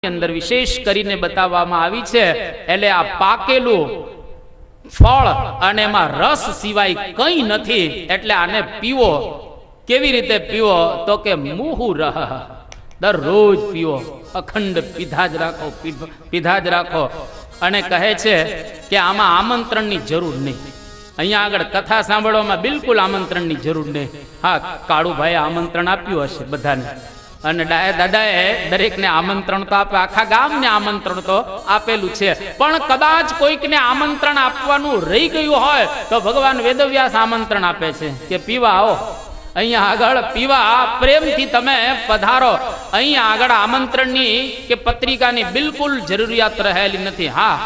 અંદર વિશેષ કરીને બતાવવામાં આવી છે. એટલે આ પાકેલું ફળ અને એમાં રસ સિવાય કંઈ નથી. એટલે આને પીવો. કેવી રીતે પીવો? તો કે મુહુ રહ, દરરોજ પીવો, અખંડ પીધા જ રાખો, પીધા જ રાખો. અને કહે છે કે આમાં આમંત્રણની જરૂર નહીં. અહીંયા આગળ કથા સાંભળવામાં બિલકુલ આમંત્રણની જરૂર નહીં. હા, કાળુભાઈએ આમંત્રણ આપ્યું હશે બધાને, અને દાદાએ દરેકને આમંત્રણ તો આપે, આખા ગામને આમંત્રણ તો આપેલું છે. પણ કદાચ કોઈકને આમંત્રણ આપવાનું રહી ગયું હોય તો ભગવાન વેદવ્યાસ આમંત્રણ આપે છે કે પીવા આવો, અહીંયા આગળ પીવા પ્રેમથી તમે પધારો. અહીંયા આગળ આમંત્રણની કે પત્રિકાની બિલકુલ જરૂરિયાત રહેલી નથી. હા,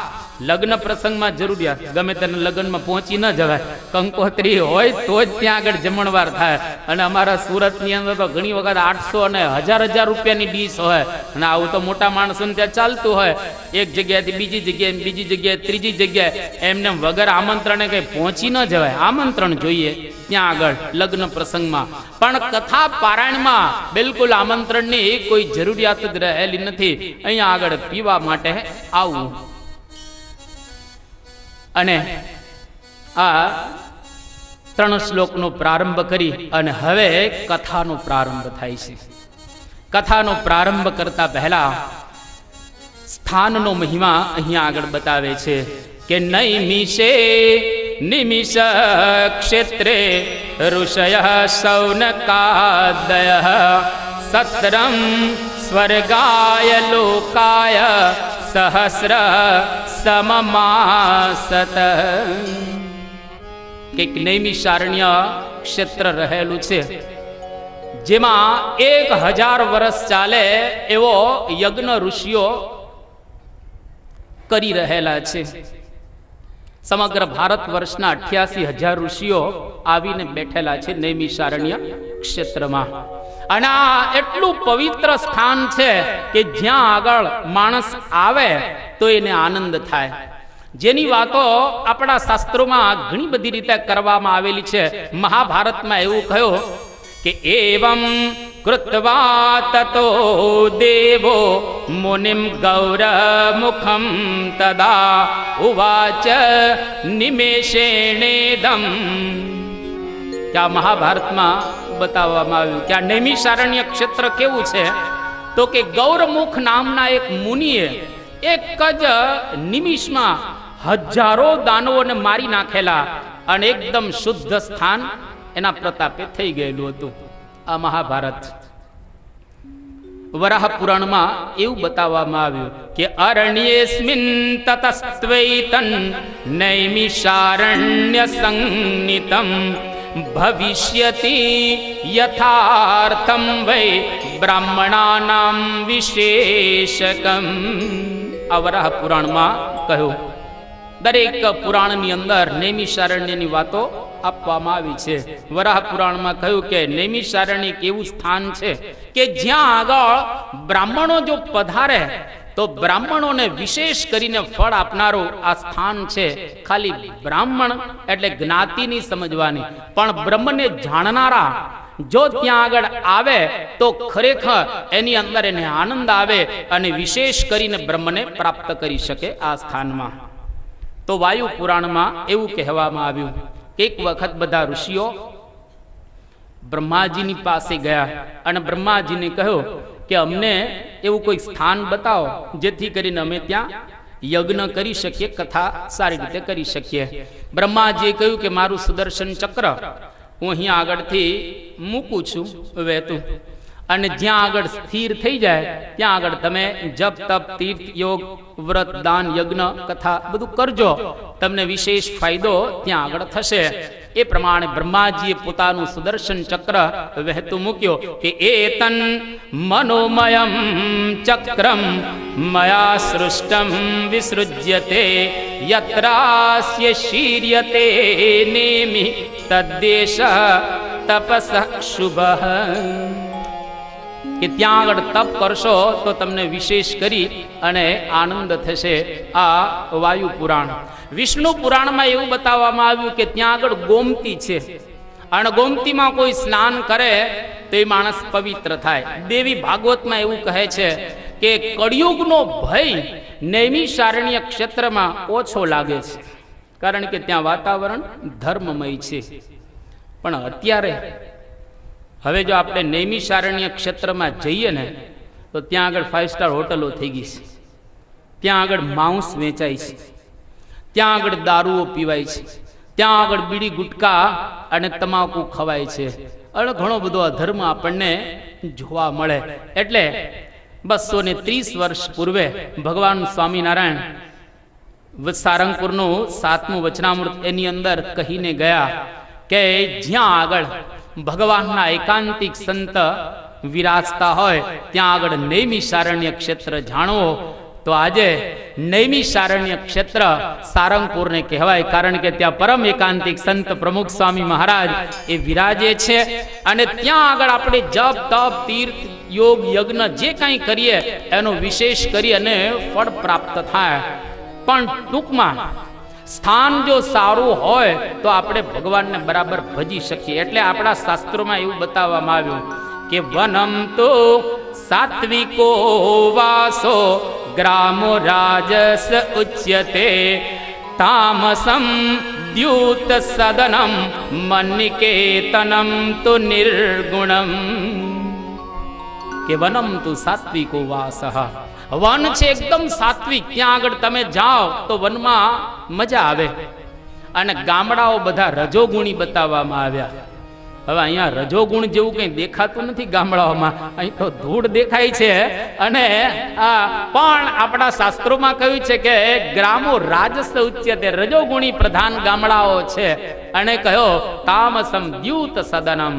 લગ્ન પ્રસંગમાં જરૂરિયાત, ગમે તેને લગ્નમાં પહોંચી ન જવાય, કંકોત્રી હોય તો જ ત્યાં આગળ જમણવાર થાય. અને અમારા સુરતની અંદર તો ઘણી વખત 800 અને 1000 રૂપિયાની ડીશ હોય, અને આવું તો મોટા માણસોને ત્યાં ચાલતું હોય. એક જગ્યાએથી બીજી જગ્યાએ, બીજી જગ્યાએ ત્રીજી જગ્યાએ, એમને વગર આમંત્રણે કઈ પહોંચી ન જવાય. આમંત્રણ જોઈએ ત્યાં આગળ લગ્ન પ્રસંગમાં. પણ કથા પારાયણમાં બિલકુલ આમંત્રણની કોઈ જરૂરિયાત જ રહેલી નથી. અહીંયા આગળ પીવા માટે આવવું. અને આ 3 શ્લોકનો પ્રારંભ કરી અને હવે કથાનો પ્રારંભ થાય છે. કથાનો પ્રારંભ કરતા પહેલા સ્થાનનો મહિમા અહીંયા આગળ બતાવે છે કે નૈમિષે નિમિષ ક્ષેત્રે ઋષયઃ શૌનકાદયઃ સત્રમ સ્વર્ગાય લોકાય સહસ્ર સમમાસત. એક નૈમિષારણ્ય ક્ષેત્ર રહેલું છે, જેમાં 1000 વર્ષ ચાલે એવો યજ્ઞ ઋષિઓ કરી રહેલા છે. સમગ્ર ભારત વર્ષના 88,000 ઋષિઓ આવીને બેઠેલા છે નૈમિષારણ્ય ક્ષેત્રમાં. અને આ એટલું પવિત્ર સ્થાન છે કે જ્યાં આગળ માણસ આવે તો એને આનંદ થાય. જેની વાતો આપણા શાસ્ત્રોમાં ઘણી બધી રીતે કરવામાં આવેલી છે. મહાભારતમાં એવું કહ્યું કે એવમ કૃત્વા તતો દેવો મુનિમ ગૌરમુખમ તદા ઉવાચ નિમેષેણેદમ. ત્યાં મહાભારતમાં બતાવવામાં આવ્યું કે આ નૈમિષારણ્ય ક્ષેત્ર કેવું છે. તો કે ગૌરમુખ નામના એક મુનિએ એક જ નિમિષમાં 1000 દાનવોને મારી નાખેલા, અને એકદમ શુદ્ધ સ્થાન એના પ્રતાપે થઈ ગયેલું હતું. આ મહાભારત. વરાહ પુરાણમાં એવું બતાવવામાં આવ્યું કે અરણ્યેસ્મિન તતસ્ત્વૈતન નૈમિષારણ્ય સંનિતમ ભવિષ્યતિ યથાર્થમ વૈ બ્રાહ્મણાનામ વિશેષકમ. આ વરાહ પુરાણમાં કહ્યું. દરેક પુરાણની અંદર નૈમિષારણ્યની વાતો આપવામાં આવી છે. વરાહ પુરાણમાં કહ્યું કે નૈમિષારણ્ય એક એવું સ્થાન છે કે જ્યાં આગળ બ્રાહ્મણો જો પધારે તો બ્રાહ્મણોને વિશેષ કરીને ફળ આપનારું આ સ્થાન છે. ખાલી બ્રાહ્મણ એટલે જ્ઞાતિની સમજવાની, પણ બ્રહ્મને જાણનારા જો ત્યાં આગળ આવે તો ખરેખર એની અંદર એને આનંદ આવે અને વિશેષ કરીને બ્રહ્મને પ્રાપ્ત કરી શકે આ સ્થાનમાં. તો વાયુ પુરાણમાં એવું કહેવામાં આવ્યું કે એક વખત બધા ઋષિઓ બ્રહ્માજીની પાસે ગયા અને બ્રહ્માજીને કહ્યું કે અમને એવું કોઈ સ્થાન બતાવો જેથી કરીને અમે ત્યાં યજ્ઞ કરી શકીએ, કથા સારી રીતે કરી શકીએ. બ્રહ્માજીએ કહ્યું કે મારું સુદર્શન ચક્ર હું અહીંયા આગળથી મૂકું છું વહેતું, અને જ્યાં આગળ સ્થિર થઈ જાય ત્યાં આગળ તમે જપ તપ તીર્થ યોગ વ્રત દાન યજ્ઞ કથા બધું કરજો, તમને વિશેષ ફાયદો ત્યાં આગળ થશે. એ પ્રમાણે બ્રહ્માજીએ પોતાનું સુદર્શન ચક્ર વહેતું મૂક્યો કે એતન મનોમયમ ચક્રમ મયા સૃષ્ટમ વિસૃજ્યતે યત્રાસ્ય શીર્યતે નેમિ તદ્દેશ તપસ શુભઃ. કે ત્યાં આગળ તપ કરશો તો તમને વિશેષ કરી અને આનંદ થશે. આ વાયુ પુરાણ. વિષ્ણુ પુરાણમાં એવું બતાવવામાં આવ્યું કે ત્યાં આગળ ગોમતી છે, અને ગોમતીમાં કોઈ સ્નાન કરે તો એ માણસ પવિત્ર થાય. દેવી ભાગવતમાં એવું કહે છે કે કળિયુગનો ભય નૈમિષારણ્ય ક્ષેત્રમાં ઓછો લાગે છે, કારણ કે ત્યાં વાતાવરણ ધર્મમય છે. પણ અત્યારે હવે જો આપણે નૈમિષારણ્ય ક્ષેત્રમાં જઈએ ને તો ત્યાં આગળ 5 સ્ટાર હોટલો થઈ ગઈ છે, ત્યાં આગળ માંસ વેચાય છે, ત્યાં આગળ દારૂઓ પીવાય છે, ત્યાં આગળ બીડી ગુટકા અને તમાકુ ખવાય છે, અને ઘણો બધો અધર્મ આપણને જોવા મળે. એટલે 230 વર્ષ પૂર્વે ભગવાન સ્વામિનારાયણ સારંગપુરનું 7મું વચનામૃત એની અંદર કહીને ગયા કે જ્યાં આગળ ભગવાનના એકાંતિક સંત વિરાજતા હોય ત્યાં આગળ નૈમિષારણ્ય ક્ષેત્ર જાણવો. તો આજે નૈમિષારણ્ય ક્ષેત્ર સારંગપુરને કહેવાય, કારણ કે ત્યાં પરમ એકાંતિક સંત પ્રમુખ સ્વામી મહારાજ એ વિરાજે છે. અને ત્યાં આગળ આપણે જપ તપ તીર્થ યોગ યજ્ઞ જે કંઈ કરીએ એનો વિશેષ કરી અને ફળ પ્રાપ્ત થાય. પણ ટૂંકમાં સ્થાન જો સારું હોય તો આપણે ભગવાનને બરાબર ભજી શકીએ. એટલે આપણા શાસ્ત્રોમાં એવું બતાવવામાં આવ્યું કે વનમ તો સાત્વિકો વાસો ગ્રામો રાજસ ઉચ્યતે તામસમ દ્યુત સદનમ મન્નિકેતનમ તો નિર્ગુણમ. કે વનમ તો સાત્વિકો વાસઃ, વન છે એકદમ સાત્વિક, ત્યાં આગળ તમે જાઓ તો વનમાં મજા આવે. અને ગામડાઓ બધા રજોગુણી બતાવવામાં આવ્યા. હવે અહીંયા રજોગુણ જેવું કંઈ દેખાતું નથી ગામડાઓમાં, અહીં તો ધૂળ દેખાય છે. અને પણ આપણા શાસ્ત્રોમાં કહ્યું છે કે ગ્રામો રાજસ ઉચ્યતે, રજોગુણી પ્રધાન ગામડાઓ છે. અને કહ્યો તામસમ દ્યુત સદનમ,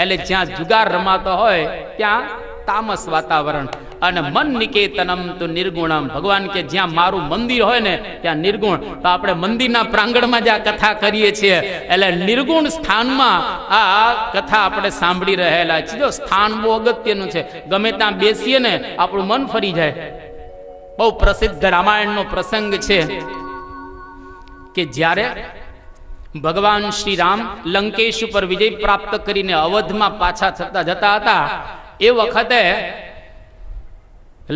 એટલે જ્યાં જુગાર રમાતો હોય ત્યાં તામસ વાતાવરણ. અને મન નિકેતનમ તો નિર્ગુણમ, ભગવાન કે જ્યાં મારું મંદિર હોય ને ત્યાં નિર્ગુણ. તો આપણે મંદિરના પ્રાંગણમાં જ આ કથા કરીએ છીએ, એટલે નિર્ગુણ સ્થાનમાં આ કથા આપણે સાંભળી રહેલા છીએ. જો સ્થાન બહુ અગત્યનું છે, ગમે ત્યાં બેસીએ ને આપણું મન ફરી જાય. બહુ પ્રસિદ્ધ રામાયણનો પ્રસંગ છે કે જ્યારે ભગવાન શ્રી રામ લંકેશ ઉપર વિજય પ્રાપ્ત કરીને અવધમાં પાછા જતા હતા, એ વખતે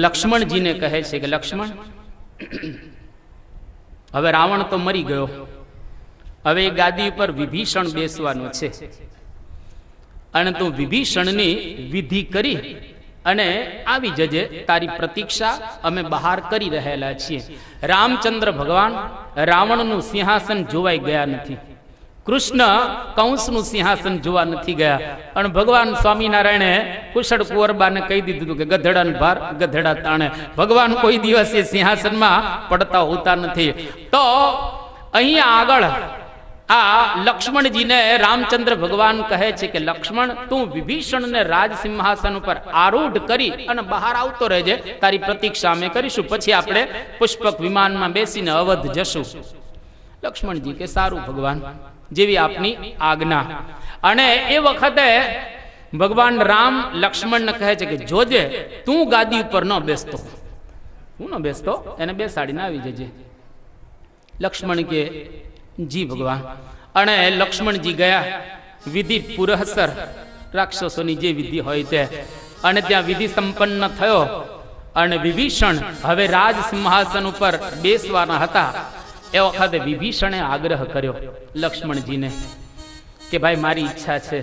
લક્ષ્મણજીને કહે છે કે લક્ષ્મણ, હવે રાવણ તો મરી ગયો, હવે એ ગાદી ઉપર વિભીષણ બેસવાનું છે, અને તું વિભીષણની વિધિ કરી અને આવી જજે, તારી પ્રતીક્ષા અમે બહાર કરી રહેલા છીએ. રામચંદ્ર ભગવાન રાવણનું સિંહાસન જોવાઈ ગયા નથી, કૃષ્ણ કંસનું સિંહાસન જોવા નથી ગયા. અને ભગવાન સ્વામિનારાયણે કુશળ કુંવરબાને કહી દીધું કે ગધેડાનો ભાર ગધેડા તાણે, ભગવાન કોઈ દિવસ એ સિંહાસનમાં પડતા હોતા નથી. તો અહીંયા આગળ આ લક્ષ્મણજીને રામચંદ્ર ભગવાન કહે છે કે લક્ષ્મણ, તું વિભીષણને રાજ સિંહાસન ઉપર આરૂઢ કરી અને બહાર આવતો રહેજે, તારી પ્રતીક્ષા અમે કરીશું, પછી આપણે પુષ્પક વિમાનમાં બેસીને અવધ જશું. લક્ષ્મણજી કે સારું ભગવાન, જેવી આપની આજ્ઞા. અને એ વખતે ભગવાન રામ લક્ષ્મણને કહે છે કે જોજે તું ગાદી ઉપર ન બેસતો, હું ન બેસતો, એને બેસાડીને આવી જજે. લક્ષ્મણ કે જી ભગવાન. અને લક્ષ્મણજી ગયા વિધિ પુરહસર, રાક્ષસોની જે વિધિ હોય તે, અને ત્યાં વિધિ સંપન્ન થયો. અને વિભીષણ હવે રાજ સિંહાસન ઉપર બેસવાના હતા. એ વખતે વિભીષણે આગ્રહ કર્યો લક્ષ્મણજીને કે ભાઈ મારી ઈચ્છા છે,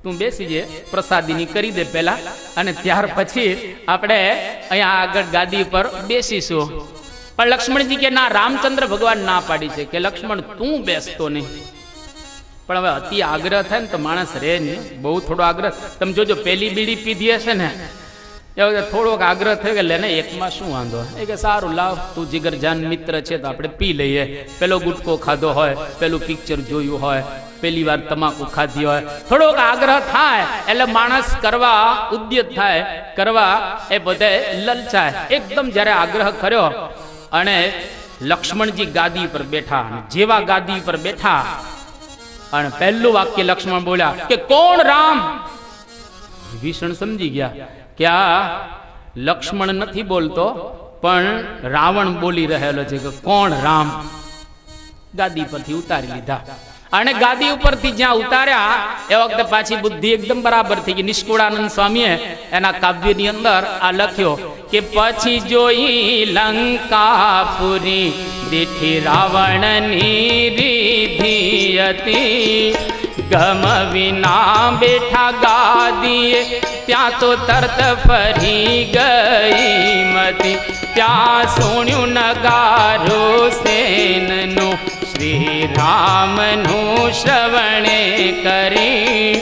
તું બેસી જે, પ્રસાદીની કરી દે પહેલા, અને ત્યાર પછી આપણે અહીંયા આગળ ગાદી પર બેસીશું. પણ લક્ષ્મણજી કે ના, રામચંદ્ર ભગવાન ના પાડી છે કે લક્ષ્મણ તું બેસતો નહીં. પણ હવે અતિ આગ્રહ થાય ને તો માણસ રહે નહીં, બહુ થોડો આગ્રહ. તમે જોજો પેલી બીડી પીધી હશે ને એ થોડોક આગ્રહ થયો કે લેને એકમાં શું વાંધો, એ કે સારું લાવ, તું જીગરજાન મિત્ર છે તો આપણે પી લઈએ. પેલો ગુટકો ખાધો હોય, પેલું પિક્ચર જોયું હોય, પહેલી વાર તમાકુ ખાધી હોય, થોડોક આગ્રહ થાય એટલે માણસ કરવા ઉદ્યત થાય, કરવા એ બધે લલચાય. એકદમ જ્યારે આગ્રહ કર્યો અને લક્ષ્મણજી ગાદી પર બેઠા, જેવા ગાદી પર બેઠા અને પહેલું વાક્ય લક્ષ્મણ બોલ્યા કે કોણ રામ? વિભીષણ સમજી ગયા કે આ લક્ષ્મણ નથી બોલતો, પણ રાવણ બોલી રહેલો છે કે કોણ રામ. ગાદી પરથી ઉતારી લીધા, અને ગાદી ઉપરથી જ્યાં ઉતાર્યા એ વખતે પાછી બુદ્ધિ એકદમ બરાબર થઈ ગઈ. નિષ્કુળાનંદ સ્વામીએ એના કાવ્યની અંદર આ લખ્યો કે પછી જોઈ લંકાપુરી દીઠી રાવણની રીધિ હતી. ગમ વિના બેઠા ગાદીએ ત્યાં તો તરત ફરી ગઈ મતી. ત્યાં સુણ્યું નગારો સેનનું શ્રી રામનું શ્રવણે કરી.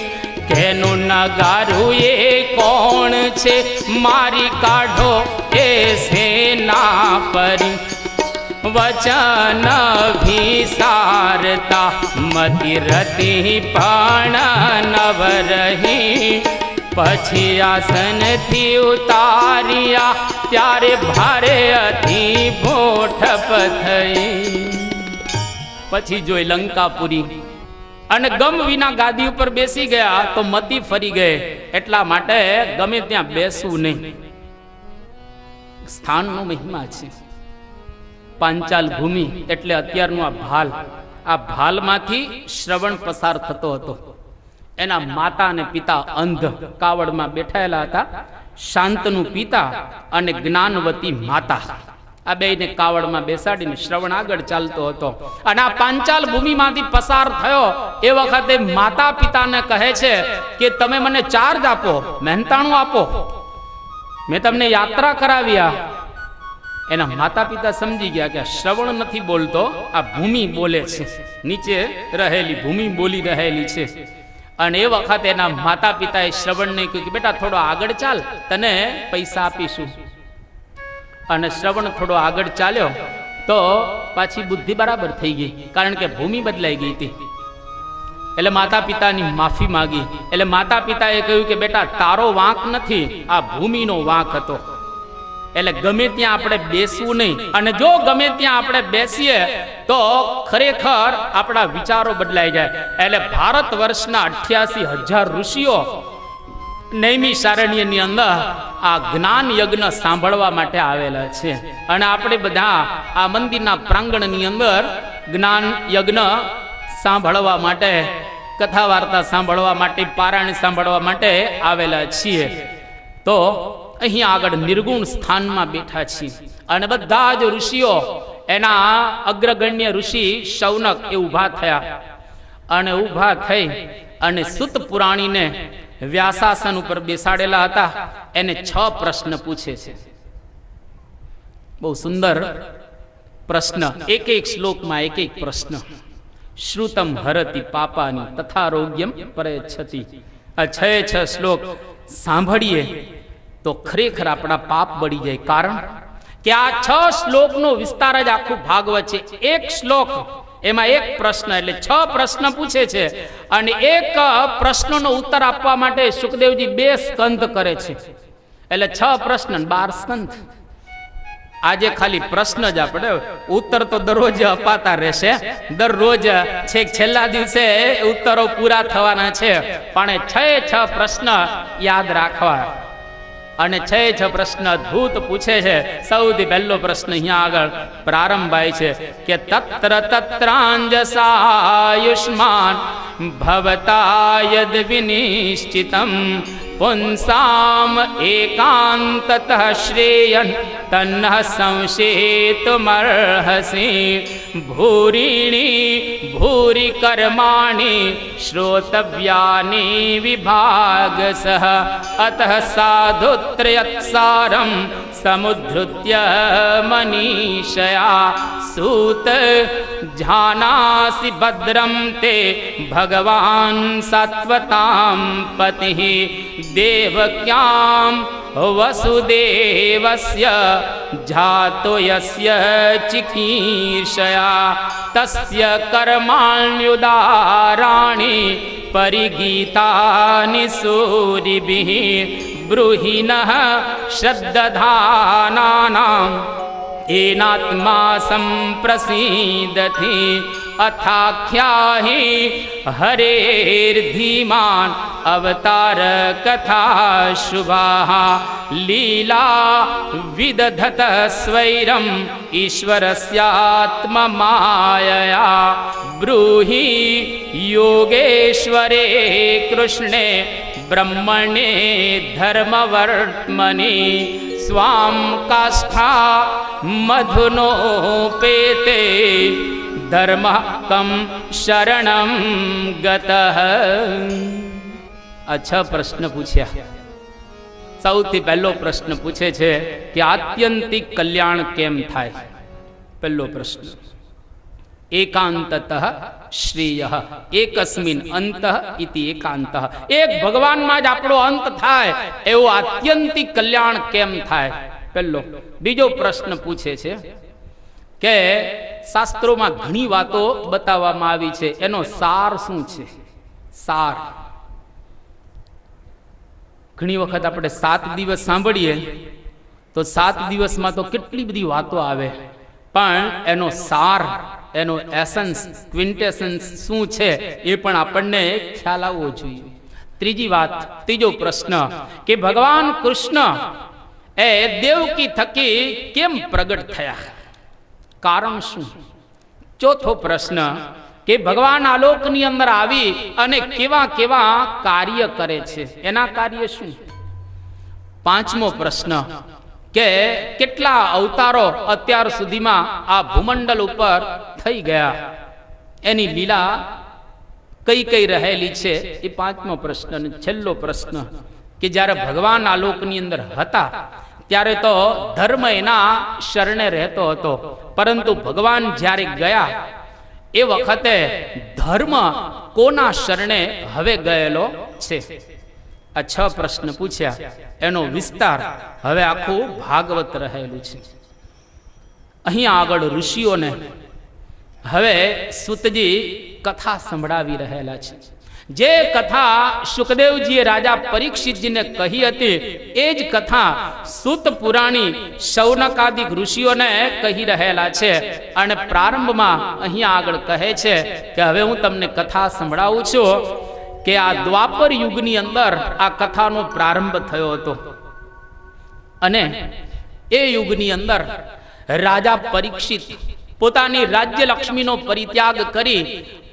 કેનું નગારું એ કોણ છે મારી કાઢો એ સેનાપરી. વચન ભીસારતા મતિ રતિ પણ નવ રહી. પછી આસનથી ઉતાર્યા ત્યારે ભારે અતિ ભોઠપ થઈ. પછી જોઈ લંકાપુરી અને ગમ વિના ગાદી ઉપર બેસી ગયા તો મતિ ફરી ગયે. એટલા માટે ગમે ત્યાં બેસવું નહીં. સ્થાનનો મહિમા છે. પાંચાલ ભૂમિ એટલે અત્યારનું આ ભાલ. આ ભાલમાંથી શ્રવણ પસાર થતો હતો. એના માતા અને પિતા અંધ કાવડમાં બેઠાયેલા હતા. શાંતનું પિતા અને જ્ઞાનવતી માતા, આ બેયને કાવડમાં બેસાડીને શ્રવણ આગળ ચાલતો હતો. અને આ પાંચાલ ભૂમિમાંથી પસાર થયો એ વખતે માતા પિતાને કહે છે કે તમે મને ચાર્જ આપો, મહેનતાણું આપો, મેં તમને યાત્રા કરાવ્યા. એના માતા પિતા સમજી ગયા કે શ્રવણ નથી બોલતો, આ ભૂમિ બોલે છે, નીચે રહેલી ભૂમિ બોલી રહેલી છે. અને એ વખતે એના માતા પિતાએ શ્રવણને કહ્યું કે બેટા થોડો આગળ ચાલ, તને પૈસા આપીશું. અને શ્રવણ થોડો આગળ ચાલ્યો તો પાછી બુદ્ધિ બરાબર થઈ ગઈ, કારણ કે ભૂમિ બદલાઈ ગઈ હતી. એટલે માતા પિતાની માફી માંગી. એટલે માતા પિતાએ કહ્યું કે બેટા તારો વાંક નથી, આ ભૂમિનો વાંક હતો. એટલે ગમે ત્યાં આપણે બેસવું નહીં. અને જો ગમે ત્યાં આપણે બેસીએ તો ખરેખર આપણા વિચારો બદલાઈ જાય. એટલે ભારત વર્ષના 88,000 ઋષિઓ નૈમિષારણ્યની અંદર આ જ્ઞાન યજ્ઞ સાંભળવા માટે આવેલા છે. અને આપણે બધા આ મંદિરના પ્રાંગણની અંદર જ્ઞાન યજ્ઞ સાંભળવા માટે, કથા વાર્તા સાંભળવા માટે, પારાયણ સાંભળવા માટે આવેલા છીએ. તો અહીં આગળ નિર્ગુણ સ્થાનમાં બેઠા છીએ. અને બધા જ ઋષિઓ, એના અગ્રગણ્ય ઋષિ શૌનક એ ઊભા થયા. અને ઊભા થઈ અને સુત પુરાણીને વ્યાસાસન ઉપર બેસાડેલા હતા, એને 6 પ્રશ્ન પૂછે છે. બહુ સુંદર પ્રશ્ન, એક એક શ્લોકમાં એક એક પ્રશ્ન. શ્રુતમ હરતિ પાપાની તથારોગ્યમ પરેચ્છતિ. આ 6 શ્લોક સાંભળીએ તો ખરેખર આપણા પાપ બળી જાય. કારણ કે આ 6 શ્લોકનો વિસ્તાર જ આખું ભાગવત છે. એક શ્લોક એમાં એક પ્રશ્ન, એટલે 6 પ્રશ્ન પૂછે છે. અને એક પ્રશ્નનો ઉત્તર આપવા માટે સુખદેવજી 2 સ્કંદ કરે છે. એટલે 6 પ્રશ્ન 12 સ્કંદ. આજે ખાલી પ્રશ્ન જ, આપણે ઉત્તર તો દરરોજ અપાતા રહેશે. દરરોજ છેક છેલ્લા દિવસે ઉત્તરો પૂરા થવાના છે. પણ 6 પ્રશ્ન યાદ રાખવા. અને 6 પ્રશ્ન અદ્ભુત પૂછે છે. સૌથી પહેલો પ્રશ્ન અહીંયા આગળ પ્રારંભ થાય છે કે તત્ર તત્રાંજસાયુષ્માન ભવતા યદ વિનિશ્ચિતમ પુંસામ એકાંતતઃ શ્રેયન તન્ન સંશેતુમર્હસી ભૂરીણી ભૂરી કર્માણી શ્રોતવ્યાની વિભાગસઃ અતઃ સાધુત્રયત્સારમ સમુદ્ધૃત્ય મનીષયા સૂત જાનાસि ભદ્રમ તે ભગવાન સત્વતામ પતિઃ દેવક્યામ વસુદેવસ્ય જાતો યસ્ય ચિકીર્ષયા તસ્ય કર્માણ્યુદારાણિ પરિગીતાનિ સૂરિભિઃ બ્રૂહિનઃ શ્રદ્ધધાનાનાં એનાત્મા સંપ્રસીદતિ અથાખ્યાહિ હરેર્ધીમાન અવતાર કથા શુભા લીલા વિદધત સ્વૈરમ ઈશ્વરસ્યાત્મમાયયા બ્રૂહિ યોગેશ્વરે કૃષ્ણે બ્રહ્મણે ધર્મવર્ત્મનિ સ્વામ કાષ્ઠા મધુનો પેતે ધર્મ કમ શરણમ ગતઃ. આ 6 પ્રશ્ન પૂછ્યા. સૌથી પહેલો પ્રશ્ન પૂછે છે કે આત્યંતિક કલ્યાણ કેમ થાય? પહેલો પ્રશ્ન. એકાંતતઃ શ્રેયઃ એકસ્મિન અંતઃ ઇતિ એકાંતઃ. એક ભગવાનમાં જ આપણો અંત થાય એવું આત્યંતિક કલ્યાણ કેમ થાય? પહેલો. બીજો પ્રશ્ન પૂછે છે કે શાસ્ત્રોમાં ઘણી વાતો બતાવવામાં આવી છે, એનો સાર શું છે? સાર. ઘણી વખત આપણે 7 દિવસ સાંભળીએ તો 7 દિવસમાં તો કેટલી બધી વાતો આવે, પણ એનો સાર, એનો એસન્સ, ક્વિન્ટેસન્સ શું છે એ પણ આપણને ખ્યાલ આવવો જોઈએ. ત્રીજી વાત, ત્રીજો પ્રશ્ન કે ભગવાન કૃષ્ણ એ દેવકી થકી કેમ પ્રગટ થયા? કારણ શું? ચોથો પ્રશ્ન કે ભગવાન આલોકની અંદર આવી અને કેવા કેવા કાર્ય કરે છે, એના કાર્ય શું? પાંચમો પ્રશ્ન કે કેટલા અવતારો અત્યાર સુધીમાં આ ભૂમંડળ ઉપર થઈ ગયા, એની લીલા કઈ કઈ રહેલી છે, એ પાંચમો પ્રશ્ન. અને છેલ્લો પ્રશ્ન કે જ્યારે ભગવાન આલોકની અંદર હતા ત્યારે તો ધર્મ એના શરણે રહેતો હતો, પરંતુ ભગવાન જ્યારે ગયા એ વખતે ધર્મ કોના શરણે હવે ગયેલો છે? આ 6 પ્રશ્ન પૂછ્યા, એનો વિસ્તાર હવે આખું ભાગવત રહેલું છે. અહીંયા આગળ ઋષિઓને હવે સૂતજી કથા સંભળાવી રહેલા છે. જે કથા શુકદેવજીએ રાજા પરીક્ષિતજીને કહી હતી એ જ કથા સૂત પુરાણી શૌનકાદિક ઋષિઓને કહી રહેલા છે. અને પ્રારંભમાં અહીંયા આગળ કહે છે કે હવે હું તમને કથા સંભળાવું છું કે આ દ્વાપર યુગની અંદર આ કથાનો પ્રારંભ થયો હતો. અને એ યુગની અંદર રાજા પરીક્ષિત પોતાની રાજ્ય લક્ષ્મીનો પરિત્યાગ કરી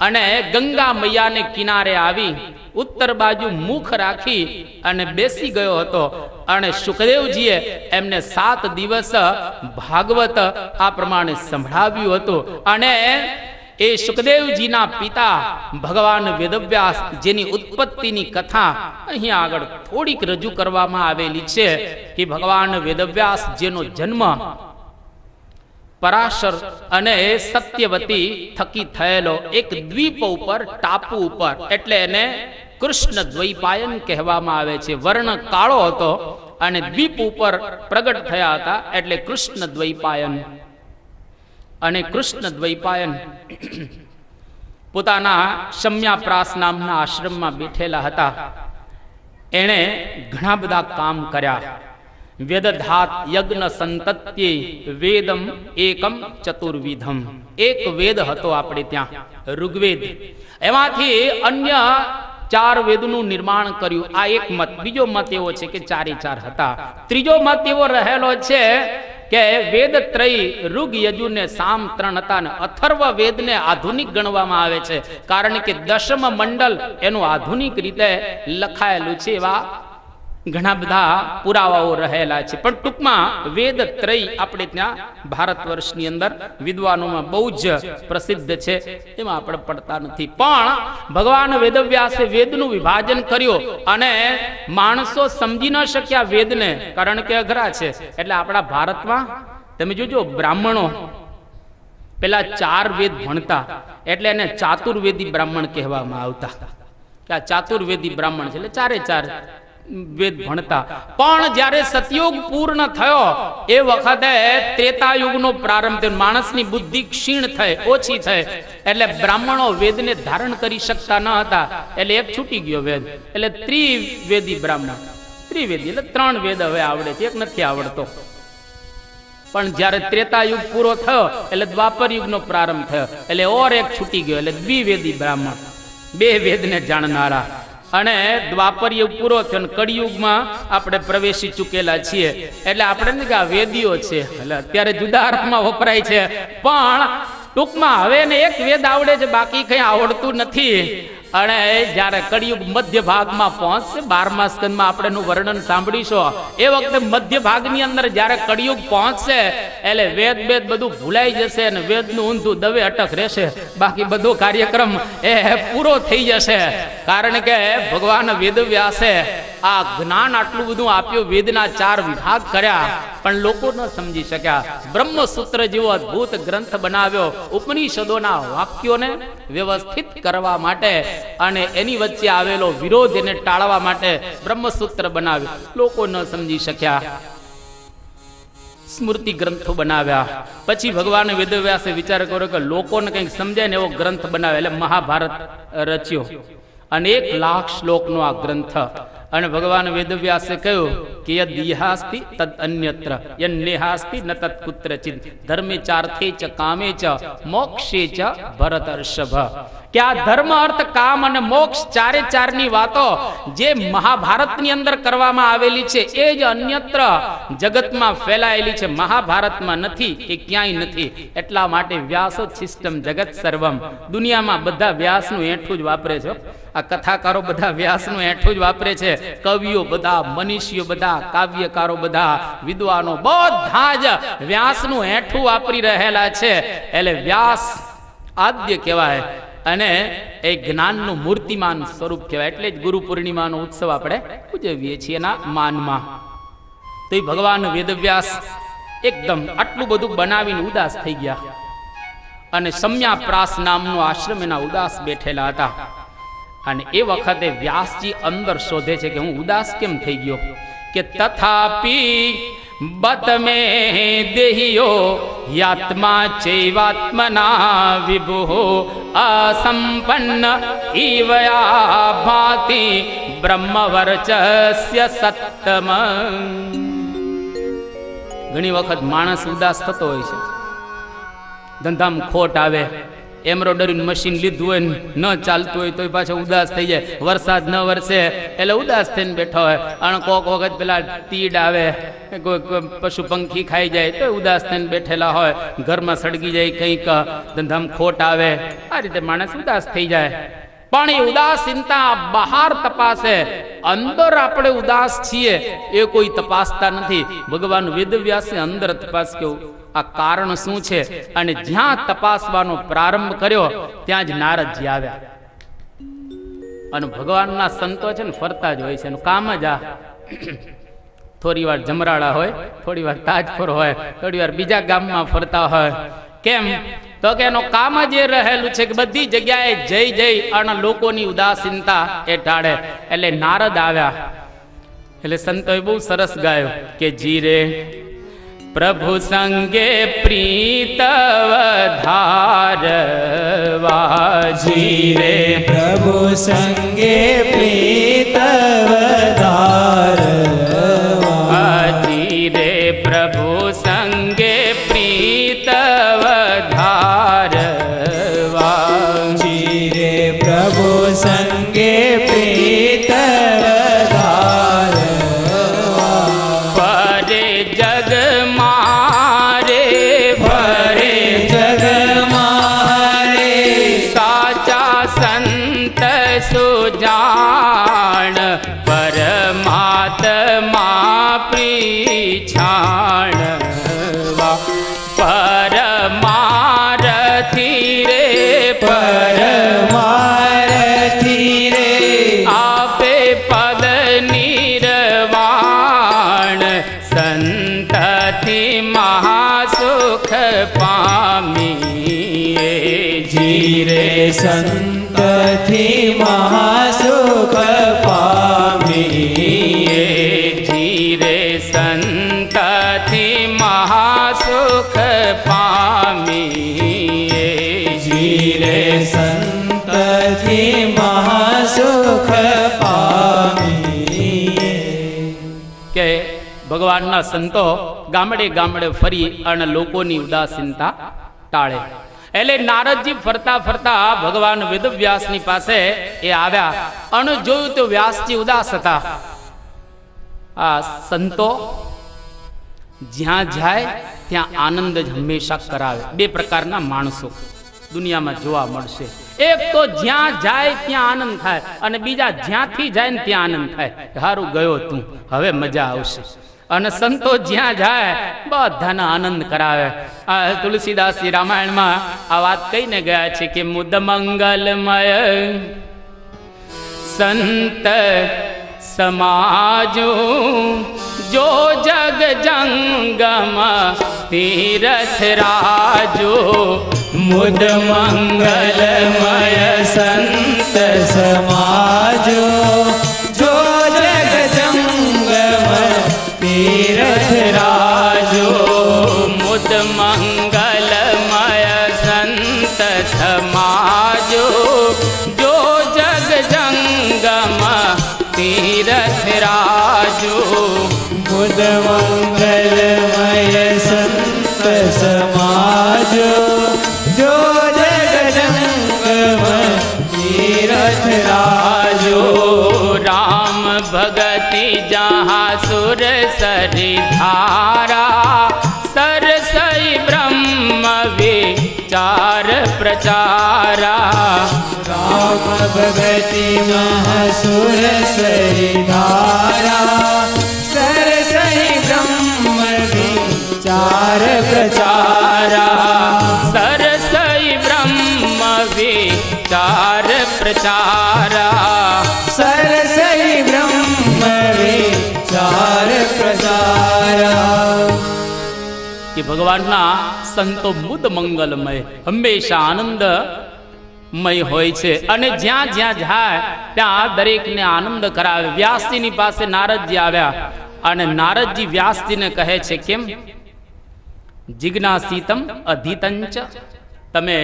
અને ગંગા મૈયાને કિનારે આવી ઉત્તર બાજુ મુખ રાખી અને બેસી ગયો હતો. અને શુકદેવજીએ એમને 7 દિવસ ભાગવત આ પ્રમાણે સંભળાવ્યું હતું. અને એ શુકદેવજીના પિતા ભગવાન વેદવ્યાસ, જેની ઉત્પત્તિની કથા અહીંયા આગળ થોડીક રજૂ કરવામાં આવેલી છે કે ભગવાન વેદવ્યાસ જેનો જન્મ પરાશર અને સત્યવતી થકી થયેલો એક દ્વીપ ઉપર, ટાપુ ઉપર, એટલે એને કૃષ્ણ દ્વૈપાયન કહેવામાં આવે છે. વર્ણ કાળો હતો અને દ્વીપ ઉપર પ્રગટ થયા હતા એટલે કૃષ્ણ દ્વૈપાયન. અને કૃષ્ણ દ્વૈપાયન પોતાના શમ્યાપ્રાસ નામના આશ્રમમાં બેઠેલા હતા. એણે ઘણા બધા કામ કર્યા. વેદધાત યજ્ઞ સંતત્યે વેદમ એકમ ચતુર્વિધમ. એક વેદ હતો આપણે ત્યાં, ઋગ્વેદ. એમાંથી અન્ય 4 વેદનું નિર્માણ કર્યું. આ એક મત. બીજો મત એવો છે કે 4 હતા. ત્રીજો મત એવો રહેલો છે કે વેદ ત્રય ઋગ યજુ ને સામ 3 હતા ને અથર્વ વેદને આધુનિક ગણવામાં આવે છે, કારણ કે 10મ મંડલ એનું આધુનિક રીતે લખાયેલું છે. એવા ઘણા બધા પુરાવાઓ રહેલા છે. પણ ટૂંકમાં વેદ ત્રય આપણે ત્યાં ભારત વર્ષની અંદર વિદ્વાનોમાં બહુ જ પ્રસિદ્ધ છે, એમાં આપણે પડતા નથી. પણ ભગવાન વેદવ્યાસે વેદનું વિભાજન કર્યું અને માણસો સમજી ન શક્યા વેદને, કારણ કે અઘરા છે. એટલે આપણા ભારતમાં તમે જોજો, બ્રાહ્મણો પેલા 4 વેદ ભણતા એટલે એને ચાતુર્વેદી બ્રાહ્મણ કહેવામાં આવતા. કે આ ચાતુર્વેદી બ્રાહ્મણ છે એટલે 4 વેદ ભણતા. પણ જ્યારે સતયુગ પૂર્ણ થયો એ વખતે ત્રેતાયુગનો પ્રારંભ થયો. માણસની બુદ્ધિ ક્ષીણ થઈ, ઓછી થઈ, એટલે બ્રાહ્મણો વેદને ધારણ કરી શકતા ન હતા. એટલે એક છૂટી ગયો વેદ, એટલે ત્રિવેદી બ્રાહ્મણ. ત્રિવેદી એટલે 3 વેદ હવે આવડે છે, એક નથી આવડતો. પણ જ્યારે ત્રેતાયુગ પૂરો થયો એટલે દ્વાપર યુગનો પ્રારંભ થયો, એટલે ઓર એક છૂટી ગયો, એટલે દ્વિવેદી બ્રાહ્મણ, 2 વેદને જાણનારા. અને દ્વાપર યુગ પૂરો થયો, કળિયુગમાં આપણે પ્રવેશી ચૂકેલા છીએ. એટલે આપણે ને કે આ વેદીઓ છે, એટલે અત્યારે જુદા અર્થમાં વપરાય છે. પણ ટૂંકમાં હવે એને એક વેદ આવડે છે, બાકી કંઈ આવડતું નથી. અને જ્યારે કળિયુગ મધ્ય ભાગમાં પહોંચશે, 12મા સ્કંદમાં આપણે એનું વર્ણન સાંભળીશું, એ વખતે મધ્ય ભાગની અંદર જ્યારે કળિયુગ પહોંચશે એટલે વેદ બધું ભૂલાઈ જશે અને વેદનું ઊંધું દવે અટક રહેશે, બાકી બધો કાર્યક્રમ એ પૂરો થઈ જશે. કારણ કે ભગવાન વેદવ્યાસે આ જ્ઞાન આટલું બધું આપ્યું, વેદના 4 વિભાગ કર્યા, પણ લોકો ન સમજી શક્યા. બ્રહ્મસૂત્ર જેવો અદ્ભુત ગ્રંથ બનાવ્યો ઉપનિષદોના વાક્યોને વ્યવસ્થિત કરવા માટે અને એની વચ્ચે આવેલો વિરોધ એને ટાળવા માટે બ્રહ્મસૂત્ર બનાવ્યું. લોકો ન સમજી શક્યા, સ્મૃતિ ગ્રંથો બનાવ્યા. પછી ભગવાન વેદવ્યાસે વિચાર કર્યો કે લોકોને કંઈક સમજાય ને એવો ગ્રંથ બનાવે, એટલે મહાભારત રચ્યો અને 1 લાખ શ્લોકનો આ ગ્રંથ. અને ભગવાન વેદવ્યાસે કહ્યું કે યદ ઈહાસ્તિ તદ અન્યત્ર યન્નેહાસ્તિ ન તત કુત્રચિત ધર્મે ચાર્થે ચ કામે ચ મોક્ષે ચ ભરતર્ષભ. કે આ ધર્મ, અર્થ, કામ અને મોક્ષ 4ની વાતો જે મહાભારતની અંદર કરવામાં આવેલી છે એ જ અન્યત્ર જગતમાં ફેલાયેલી છે, મહાભારતમાં નથી, એ ક્યાંય નથી. એટલા માટે વ્યાસોચ્છિષ્ટમ જગત સર્વમ. દુનિયામાં બધા વ્યાસનું એઠું જ વાપરે છે. આ કથાકારો બધા વ્યાસનું એઠું જ વાપરે છે. કવિઓ બધા, મનીષીઓ બધા, કાવ્યકારો બધા, વિદ્વાનો બધા જ વ્યાસનું એઠું વાપરી રહેલા છે. એટલે વ્યાસ આદ્ય કહેવાય અને એ જ્ઞાનનું મૂર્તિમાન સ્વરૂપ કહેવાય. એટલે જ ગુરુ પૂર્ણિમાનો ઉત્સવ આપણે ઉજવીએ છીએ એના માનમાં. તો એ ભગવાન વેદવ્યાસ એકદમ આટલું બધું બનાવીને ઉદાસ થઈ ગયા અને સમ્યાપ્રાસ નામનો આશ્રમ એના ઉદાસ બેઠેલા હતા. અને એ વખતે વ્યાસજી અંદર શોધે છે કે હું ઉદાસ કેમ થઈ ગયો. કે તથાપી બત મે દેહિયો યાત્મા ચૈવાત્મના વિભુઃ અસંપન્ન ઈવયા ભાતિ બ્રહ્મવર્ચસ્ય સત્તમ. ઘણી વખત માણસ ઉદાસ થતો હોય છે, ધંધામાં ખોટ આવે, એમ્બ્રોડરી મશીન લીધું હોય ન ચાલતું હોય તો પાછો ઉદાસ થઈ જાય, વરસાદ ન વરસે એટલે ઉદાસ થઈને બેઠો હોય, અને કોક વખત પેલા તીડ આવે, કોઈ પશુ પંખી ખાઈ જાય તો ઉદાસ થઈને બેઠેલા હોય, ઘરમાં સળગી જાય, કંઈક ધંધામાં ખોટ આવે, આ રીતે માણસ ઉદાસ થઈ જાય. પણ એ ઉદાસીનતા બહાર તપાસે, અંદર આપણે ઉદાસ છીએ એ કોઈ તપાસતા નથી. ભગવાન વેદવ્યાસે અંદર તપાસ કેવું આ કારણ શું છે, અને જ્યાં તપાસવાનો પ્રારંભ કર્યો ત્યાં જ નારદજી આવ્યા. અને ભગવાનના સંતો છે ને ફરતા જ હોય છે, એનું કામ જ આ. થોડી વાર જમરાળા હોય, થોડી વાર તાજપુર હોય, થોડી વાર બીજા ગામમાં ફરતા હોય. કેમ તો કે એનું કામ જ એ રહેલું છે કે બધી જગ્યાએ જઈ જઈ અને લોકોની ઉદાસીનતા એ ટાળે. એટલે નારદ આવ્યા. એટલે સંતોએ બહુ સરસ ગાયો કે જીરે પ્રભુ સંગે પ્રીત વધારવા, જીરે પ્રભુ સંગે પ્રીત વધારવા, જીરે પ્રભુ સંગે પ્રીત વધારવા, જીરે પ્રભુ સંગે પ્રીત સુજાણ પરમાત્મા પ્રીછાણવા, પરમારથી રે પરમારથી રે આપે પદ નિર્વાણ, સંતથી મહાસુખ પામી. જીરે સંતથી મહાસુખ પામી, જીરે સંતથી મહાસુખ પામી, જીરે સંતથી મહાસુખ પામી. કે ભગવાનના સંતો ગામડે ગામડે ફરી અને લોકોની ઉદાસીનતા ટાળે. એટલે નારદજી ફરતા ફરતા ભગવાન વેદવ્યાસની પાસે એ આવ્યા અને જોયું તો વ્યાસજી ઉદાસ હતા. આ સંતો જ્યાં જાય ત્યાં આનંદ જ હંમેશા કરાવે. બે પ્રકારના માણસો દુનિયામાં જોવા મળશે. એક તો જ્યાં જાય ત્યાં આનંદ થાય, અને બીજા જ્યાંથી જાય ને ત્યાં આનંદ થાય. હારું ગયો તું, હવે મજા આવશે. અને સંતો જ્યાં જાય બધાને આનંદ કરાવે. આ તુલસીદાસજી રામાયણમાં આ વાત કહીને ગયા છે કે મુદ મંગલમય સંત સમાજો જો જગ જંગમ તીરથ રાજો. મુદ મંગલમય સંત સમાજો જો જગ જંગમ તીરથ રાજો. મુદ મંગલમય સંત સમાજો જો જગ જંગમ તીરથ રાજો. મુદ મંગલમય સંત સમાજો જો જગ જંગમ તીરથ રાજો. રામ ભગતિ જहाँ सुर सरि धारा सरसई ब्रह्म विचार प्रचारा. राम भगति महासुर सरि धारा सरसई ब्रह्म विचार प्रचारा. सरसई ब्रह्म विचार प्रचारा. सरसई ब्रह्म विचार प्रचारा. કે ભગવાનના સંતો મુદ મંગલમય, હંમેશા આનંદમય હોય છે, અને જ્યાં જ્યાં જાય ત્યાં દરેકને આનંદ કરાવે. વ્યાસજીની પાસે નારદજી આવ્યા, અને નારદજી વ્યાસજીને કહે છે કેમ? જિજ્ઞાસિતમ અધિતંચ, તમે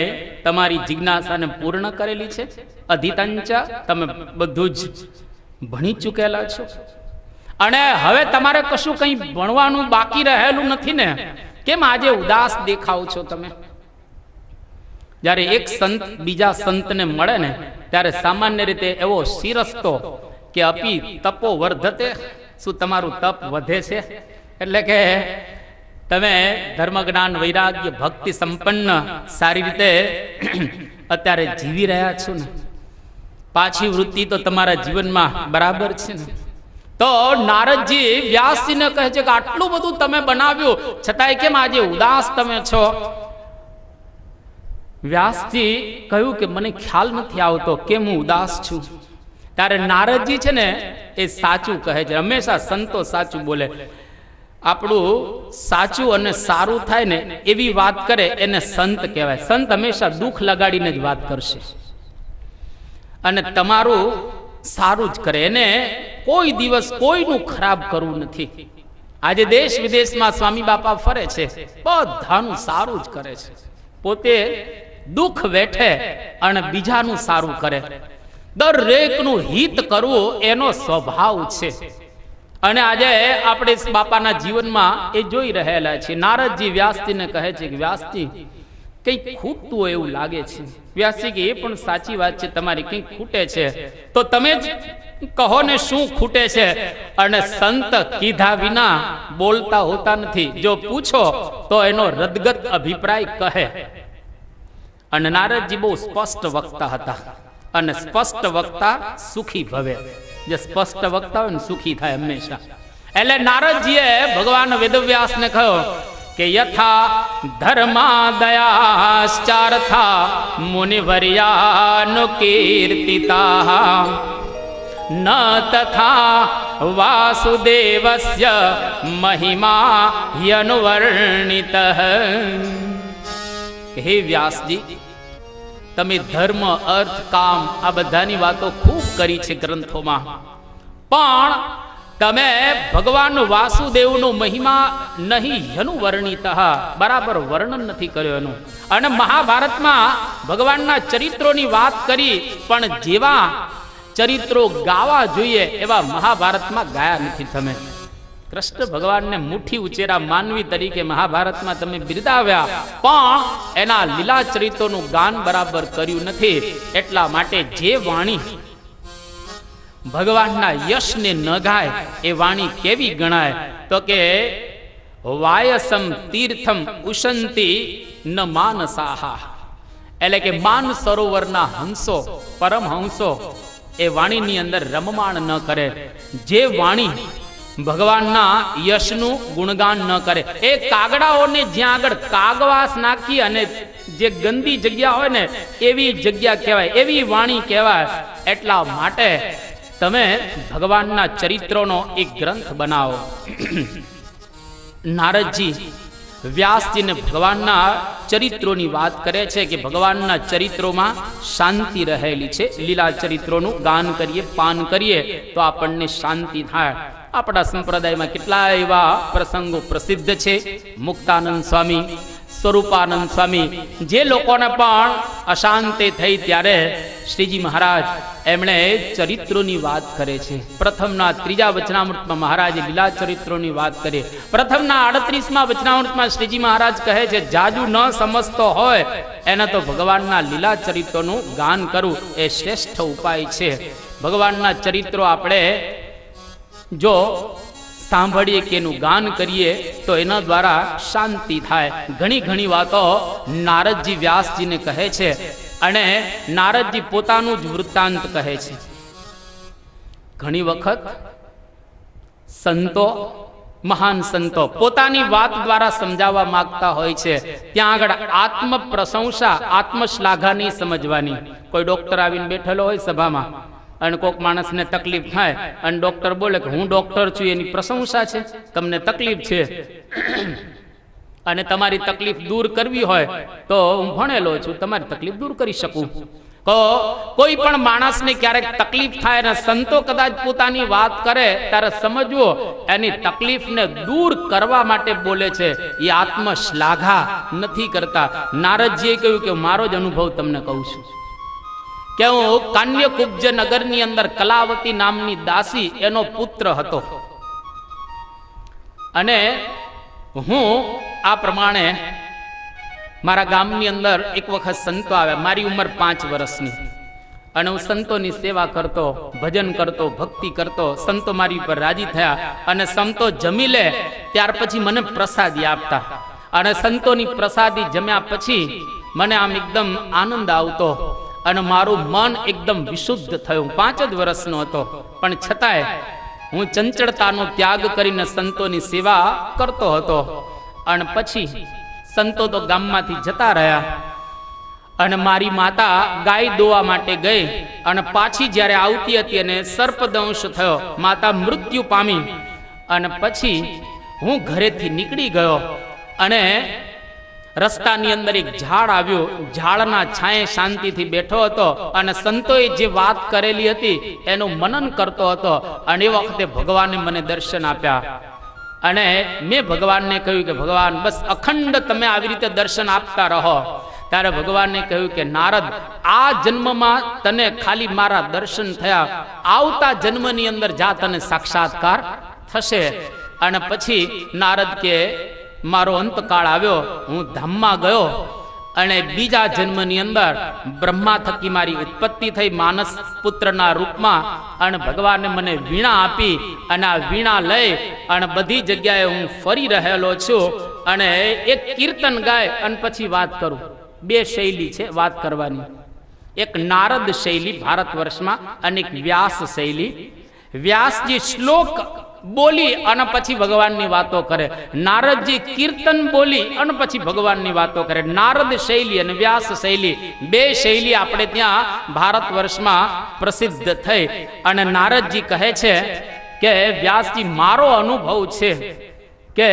તમારી જિજ્ઞાસાને પૂર્ણ કરેલી છે. અધિતંચ, તમે બધું જ ભણી ચૂકેલા છો, અને હવે તમારે કશું કંઈ ભણવાનું બાકી રહેલું નથી ને? કેમ આજે ઉદાસ દેખાવ છો તમે? જ્યારે એક સંત બીજા સંતને મળે ને ત્યારે સામાન્ય રીતે એવો શિરસ્તો કે અપી તપો વર્ધતે, શું તમારું તપ વધે છે? એટલે કે તમે ધર્મ જ્ઞાન વૈરાગ્ય ભક્તિ સંપન્ન સારી રીતે અત્યારે જીવી રહ્યા છો ને? પાછી વૃત્તિ તો તમારા જીવનમાં બરાબર છે ને? તો નારદજી વ્યાસજીને કહે છે કે આટલું બધું તમે બનાવ્યું છતાંય કેમ આજે ઉદાસ તમે છો? વ્યાસજી કહ્યું કે મને ખ્યાલ નથી આવતો કેમ હું ઉદાસ છું. ત્યારે નારદજી છે ને એ સાચું કહે છે. હંમેશા સંતો સાચું બોલે. આપણું સાચું અને સારું થાય ને એવી વાત કરે એને સંત કહેવાય. સંત હંમેશા દુઃખ લગાડીને જ વાત કરશે, અને તમારું સારું જ કરે. એને કોઈ દિવસ કોઈનું ખરાબ કરવું નથી. આજે દેશ વિદેશમાં સ્વામી બાપા ફરે છે, બધાનું સારું જ કરે છે. પોતે દુઃખ વેઠે અને બીજાનું સારું કરે. દરેકનું હિત કરવું એનો સ્વભાવ છે. અને આજે આપણે બાપાના જીવનમાં એ જોઈ રહેલા છીએ. નારદજી વ્યાસજીને કહે છે કે વ્યાસજી કંઈક ખૂટતું હોય એવું લાગે છે. વ્યાસજી કે એ પણ સાચી વાત છે, તમારી કંઈક ખૂટે છે તો તમે જ કહો ને શું ખૂટે છે? અને સંત કીધા વિના બોલતા હોતા નથી. જો પૂછો તો એનો રદગત અભિપ્રાય કહે. અને નારદજી બહુ સ્પષ્ટ વક્તા હતા, અને સ્પષ્ટ વક્તા સુખી ભવે. જે સ્પષ્ટ વક્તા હોય ને સુખી થાય હંમેશા. એટલે નારદજીએ ભગવાન વેદવ્યાસને કહ્યું કે યથા ધર્માદયાશ્ચાર્થા મુનિવર્યાનુકીર્તિતા ન તથા વાસુદેવસ્ય મહિમા યનુવર્ણિતઃ. હે વ્યાસજી, તમે ધર્મ અર્થ કામ આ બધાની વાતો ખૂબ કરી છે ગ્રંથોમાં, પણ તમે ભગવાન વાસુદેવનો મહિમા નહીં યનું વર્ણિત, બરાબર વર્ણન નથી કર્યો એનું. અને મહાભારતમાં ભગવાનના ચરિત્રોની વાત કરી, પણ જેવા ચરિત્રો ગાવા જોઈએ એવા મહાભારતમાં ગાયા નથી તમે. કૃષ્ણ ભગવાનને મુઠ્ઠી ઉચેરા માનવી તરીકે મહાભારતમાં તમે બિરદાવ્યા, પણ એના લીલા ચરિત્રોનું ગાન બરાબર કર્યું નથી. એટલા માટે જે વાણી ભગવાનના યશને ન ગાય એ વાણી કેવી ગણાય? તો કે વાયસમ તીર્થમ ઉશંતિ ન માનસાહા. એટલે કે માન સરોવરના હંસો, પરમહંસો એ વાણીની અંદર રમમાણ ન કરે. જે વાણી ભગવાનના યશનું ગુણગાન ન કરે, એ કાગડાઓને જ્યાં આગળ કાગવાસ નાખી અને જે ગંદી જગ્યા હોય ને એવી જગ્યા કહેવાય, એવી વાણી કહેવાય. એટલા માટે તમે ભગવાનના ચરિત્રોનો એક ગ્રંથ બનાવો. નારદજી વ્યાસજીને ભગવાનના ચરિત્રોની વાત કરે છે કે ભગવાનના ચરિત્રોમાં શાંતિ રહેલી છે. લીલા ચરિત્રોનું ગાન કરીએ, પાન કરીએ તો આપણને શાંતિ થાય. આપણા સંપ્રદાયમાં કેટલા એવા પ્રસંગો પ્રસિદ્ધ છે. મુક્તાનંદ સ્વામી, સ્વરૂપાનંદ સ્વામી, જે લોકોને પણ અશાંતિ થઈ ત્યારે શ્રીજી મહારાજ એમણે ચરિત્રોની વાત કરે છે. પ્રથમના 3જા વચનામૃતમાં મહારાજે લીલા ચરિત્રોની વાત કરી. પ્રથમના 38મા વચનામૃતમાં શ્રીજી મહારાજ કહે છે, જાજુ ન સમજતો હોય એને તો ભગવાનના લીલા ચરિત્રોનું ગાન કરવું એ શ્રેષ્ઠ ઉપાય છે. ભગવાનના ચરિત્રો આપણે જો સાંભળીએ કે એનું ગાન કરીએ તો એના દ્વારા શાંતિ થાય. ઘણી વાતો નારદજી વ્યાસજીને કહે છે અને નારદજી પોતાનું જ વૃત્તાંત કહે છે. ઘણી વખત સંતો, મહાન સંતો પોતાની વાત દ્વારા સમજાવવા માંગતા હોય છે. ત્યાં આગળ આત્મ પ્રશંસા, આત્મશ્લાઘા નહીં સમજવાની. કોઈ ડોક્ટર આવીને બેઠેલો હોય સભામાં અને કોઈક માણસને તકલીફ થાય અને ડોક્ટર બોલે કે હું ડોક્ટર છું, એની પ્રશંસા છે. તમને તકલીફ છે અને તમારી તકલીફ દૂર કરવી હોય તો હું ભણેલો છું, તમારી તકલીફ દૂર કરી શકું. તો કોઈ પણ માણસને ક્યારેક તકલીફ થાય અને સંતો કદાચ પોતાની વાત કરે ત્યારે સમજવો એની તકલીફને દૂર કરવા માટે બોલે છે, એ આત્મશ્લાઘા નથી કરતા. નારદજીએ કહ્યું કે મારો જ અનુભવ તમને કહું છું કે હું કાન્યકુબ્જ નગરની અંદર કલાવતી નામની દાસી એનો પુત્ર હતો અને હું આ પ્રમાણે મારા ગામની અંદર એક વખત સંતો આવ્યા. મારી ઉંમર 5 વર્ષની અને હું સંતોની સેવા કરતો, ભજન કરતો, ભક્તિ કરતો. સંતો મારી ઉપર રાજી થયા અને સંતો જમી લે ત્યાર પછી મને પ્રસાદી આપતા અને સંતોની પ્રસાદી જમ્યા પછી મને આમ એકદમ આનંદ આવતો અને મારું મન એકદમ વિશુદ્ધ થયું. 5 જ વર્ષનો હતો પણ છતાંય હું ચંચળતાનો ત્યાગ કરીને સંતોની સેવા કરતો હતો. અને પછી સંતો તો ગામમાંથી જતા રહ્યા અને મારી માતા ગાય દોવા માટે ગઈ અને પાછી જ્યારે આવતી હતી અને સર્પદંશ થયો, માતા મૃત્યુ પામી. અને પછી હું ઘરેથી નીકળી ગયો અને રસ્તાની અંદર એક ઝાડ આવ્યું. ઝાડના છાંયે શાંતિથી બેઠો હતો અને સંતોએ જે વાત કરેલી હતી એનું મનન કરતો હતો. અને એ વખતે ભગવાને મને દર્શન આપ્યા અને મેં ભગવાનને કહ્યું કે ભગવાન બસ અખંડ તમે આવી રીતે દર્શન આપતા રહો. ત્યારે ભગવાને કહ્યું કે નારદ, આ જન્મમાં તને ખાલી મારા દર્શન થયા, આવતા જન્મની અંદર જા તને સાક્ષાત્કાર થશે. અને પછી નારદ કે મારો અંતકાળ આવ્યો, હું ધામમાં ગયો અને બીજા જન્મની અંદર બ્રહ્મા થકી મારી ઉત્પત્તિ થઈ માનસ પુત્રના રૂપમાં અને ભગવાને મને વીણા આપી અને આ વીણા લઈ અને બધી જગ્યાએ હું ફરી રહેલો છું અને એક કીર્તન ગાય અને પછી વાત કરું. 2 શૈલી છે વાત કરવાની, એક નારદ શૈલી ભારત વર્ષમાં અને એક વ્યાસ શૈલી. વ્યાસજી શ્લોક બોલી અને પછી ભગવાનની વાતો કરે, નારદજી કીર્તન બોલી અને પછી ભગવાનની વાતો કરે. નારદ શૈલી અને વ્યાસ શૈલી 2 શૈલી આપણે ત્યાં ભારત વર્ષમાં પ્રસિદ્ધ થઈ. અને નારદજી કહે છે કે વ્યાસજી, મારો અનુભવ છે કે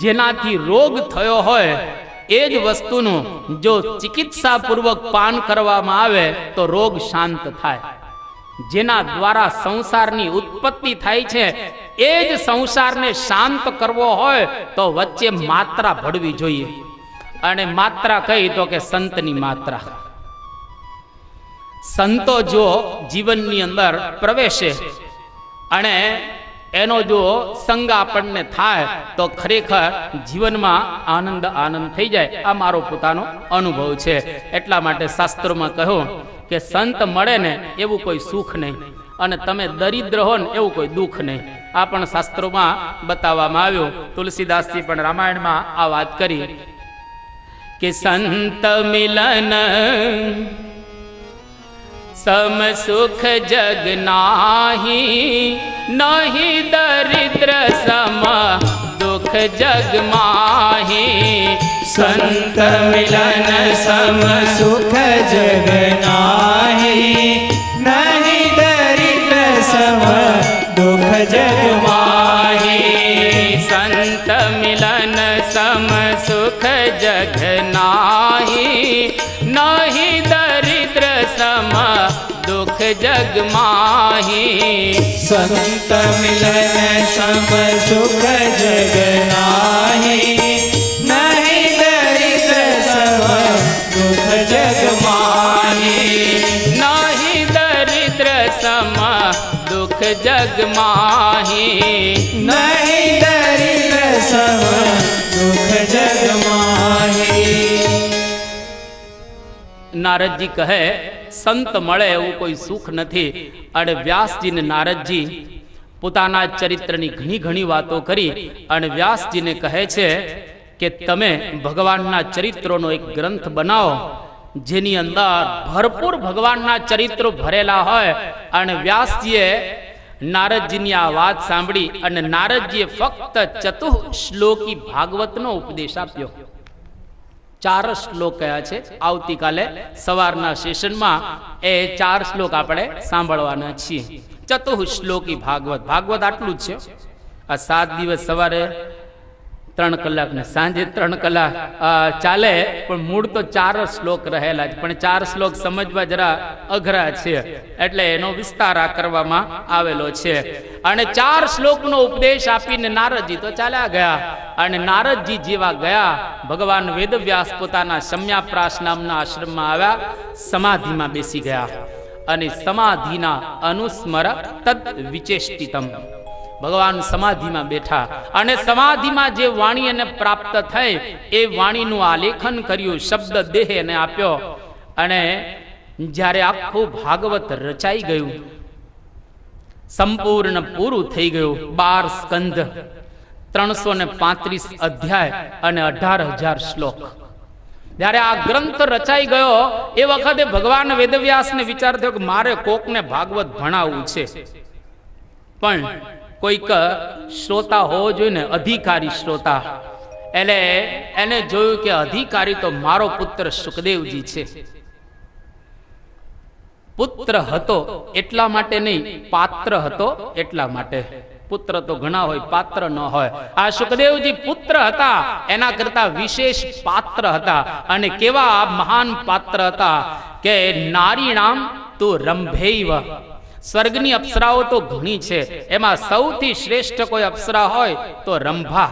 જેનાથી રોગ થયો હોય એ જ વસ્તુનું જો ચિકિત્સાપૂર્વક પાન કરવામાં આવે તો રોગ શાંત થાય. જેના દ્વારા સંસારની ઉત્પત્તિ થાય છે એ જ સંસારને શાંત કરવો હોય તો વચ્ચે માત્રા ભળવી જોઈએ. અને માત્રા કઈ તો કે સંતની માત્રા. સંતો જો જીવનની અંદર પ્રવેશે અને એનો જો સંગ આપણને થાય તો ખરેખર જીવનમાં આનંદ થઈ જાય. આ મારો પોતાનો અનુભવ છે. એટલા માટે શાસ્ત્રોમાં કહ્યું કે સંત મળે ને એવું કોઈ સુખ નહીં અને તમે દરિદ્ર હો ને એવું કોઈ દુઃખ નહીં. આ પણ શાસ્ત્રોમાં બતાવવામાં આવ્યું. તુલસીદાસજી પણ રામાયણમાં આ વાત કરી કે સંત મિલન સમ સુખ જગ નાહી, નહીં દરિદ્ર સમ દુઃખ જગ માહી. સંત મિલન સમ સુખ જગ નાહી, નહીં દરિદ્ર સમ દુઃખ જગ માહી. સંત મિલન સમ સુખ જગ નાહી, નહીં દરિદ્ર સમ દુઃખ જગ માહી. સંત મિલન સમ સુખ જગ નાહી, નહીં દરિદ્ર સમ દુઃખ જગ માહી. નહીં દરિદ્ર સમ દુઃખ જગ માહી. નહીં દરિદ્ર સમ દુઃખ જગ માહી. નારદજી કહે સંત મળે એવું કોઈ સુખ નથી. અને વ્યાસજીને નારદજી પોતાના ચરિત્રની ઘણી વાતો કરી અને વ્યાસજીને કહે છે કે તમે ભગવાનના ચરિત્રોનો એક ગ્રંથ બનાવો, જેની અંદર ભરપૂર ભગવાનના ચરિત્રો ભરેલા હોય. અને વ્યાસજીએ નારદજીની આ વાત સાંભળી અને નારદજીએ ફક્ત ચતુશ્લોકી ભાગવતનો ઉપદેશ આપ્યો. 4 શ્લોક કયા છે. આવતીકાલે સવારના સેશનમાં એ 4 શ્લોક આપણે સાંભળવાના છીએ. ચતુશ્લોકી ભાગવત. ભાગવત આટલું જ છે. આ 7 દિવસ સવારે 3 કલાક ને સાંજે 3 કલાક ચાલે, પણ મૂળ તો 4 શ્લોક રહેલા છે. પણ 4 શ્લોક સમજવા જરા અઘરા છે, એટલે એનો વિસ્તાર આ કરવામાં આવેલો છે. અને 4 શ્લોકનો ઉપદેશ આપીને નારદજી તો ચાલ્યા ગયા. અને નારદજી જેવા ગયા, ભગવાન વેદવ્યાસ પોતાના શમ્યાપ્રાસ નામના આશ્રમમાં આવ્યા, સમાધિમાં બેસી ગયા. અને સમાધિના અનુસ્મર તદ વિચેષ્ટિતમ, ભગવાન સમાધિમાં બેઠા અને સમાધિમાં જે વાણી એને પ્રાપ્ત થઈ એ વાણીનું આલેખન કર્યું, શબ્દ દેહ એને આપ્યો. અને જ્યારે આખું ભાગવત રચાઈ ગયું, સંપૂર્ણ પૂરું થઈ ગયું, 12 સ્કંધ, 335 અધ્યાય અને 18,000 શ્લોક. જ્યારે આ ગ્રંથ રચાઈ ગયો એ વખતે ભગવાન વેદવ્યાસને વિચાર થયો કે મારે કોકને ભાગવત ભણાવવું છે, પણ કોઈક શ્રોતા હોવો જોઈએ ને, અધિકારી શ્રોતા. એટલે એને જોયું કે અધિકારી તો મારો પુત્ર સુખદેવજી છે. પુત્ર હતો એટલા માટે નહીં, પાત્ર હતો એટલા માટે. પુત્ર તો ઘણા હોય, પાત્ર ન હોય. આ સુખદેવજી પુત્ર હતા, એના કરતા વિશેષ પાત્ર હતા. અને કેવા મહાન પાત્ર હતા કે નારીણામ તો રંભૈવ, સ્વર્ગની અપ્સરાઓ તો ઘણી છે, એમાં સૌથી શ્રેષ્ઠ કોઈ અપ્સરા હોય તો રંભા.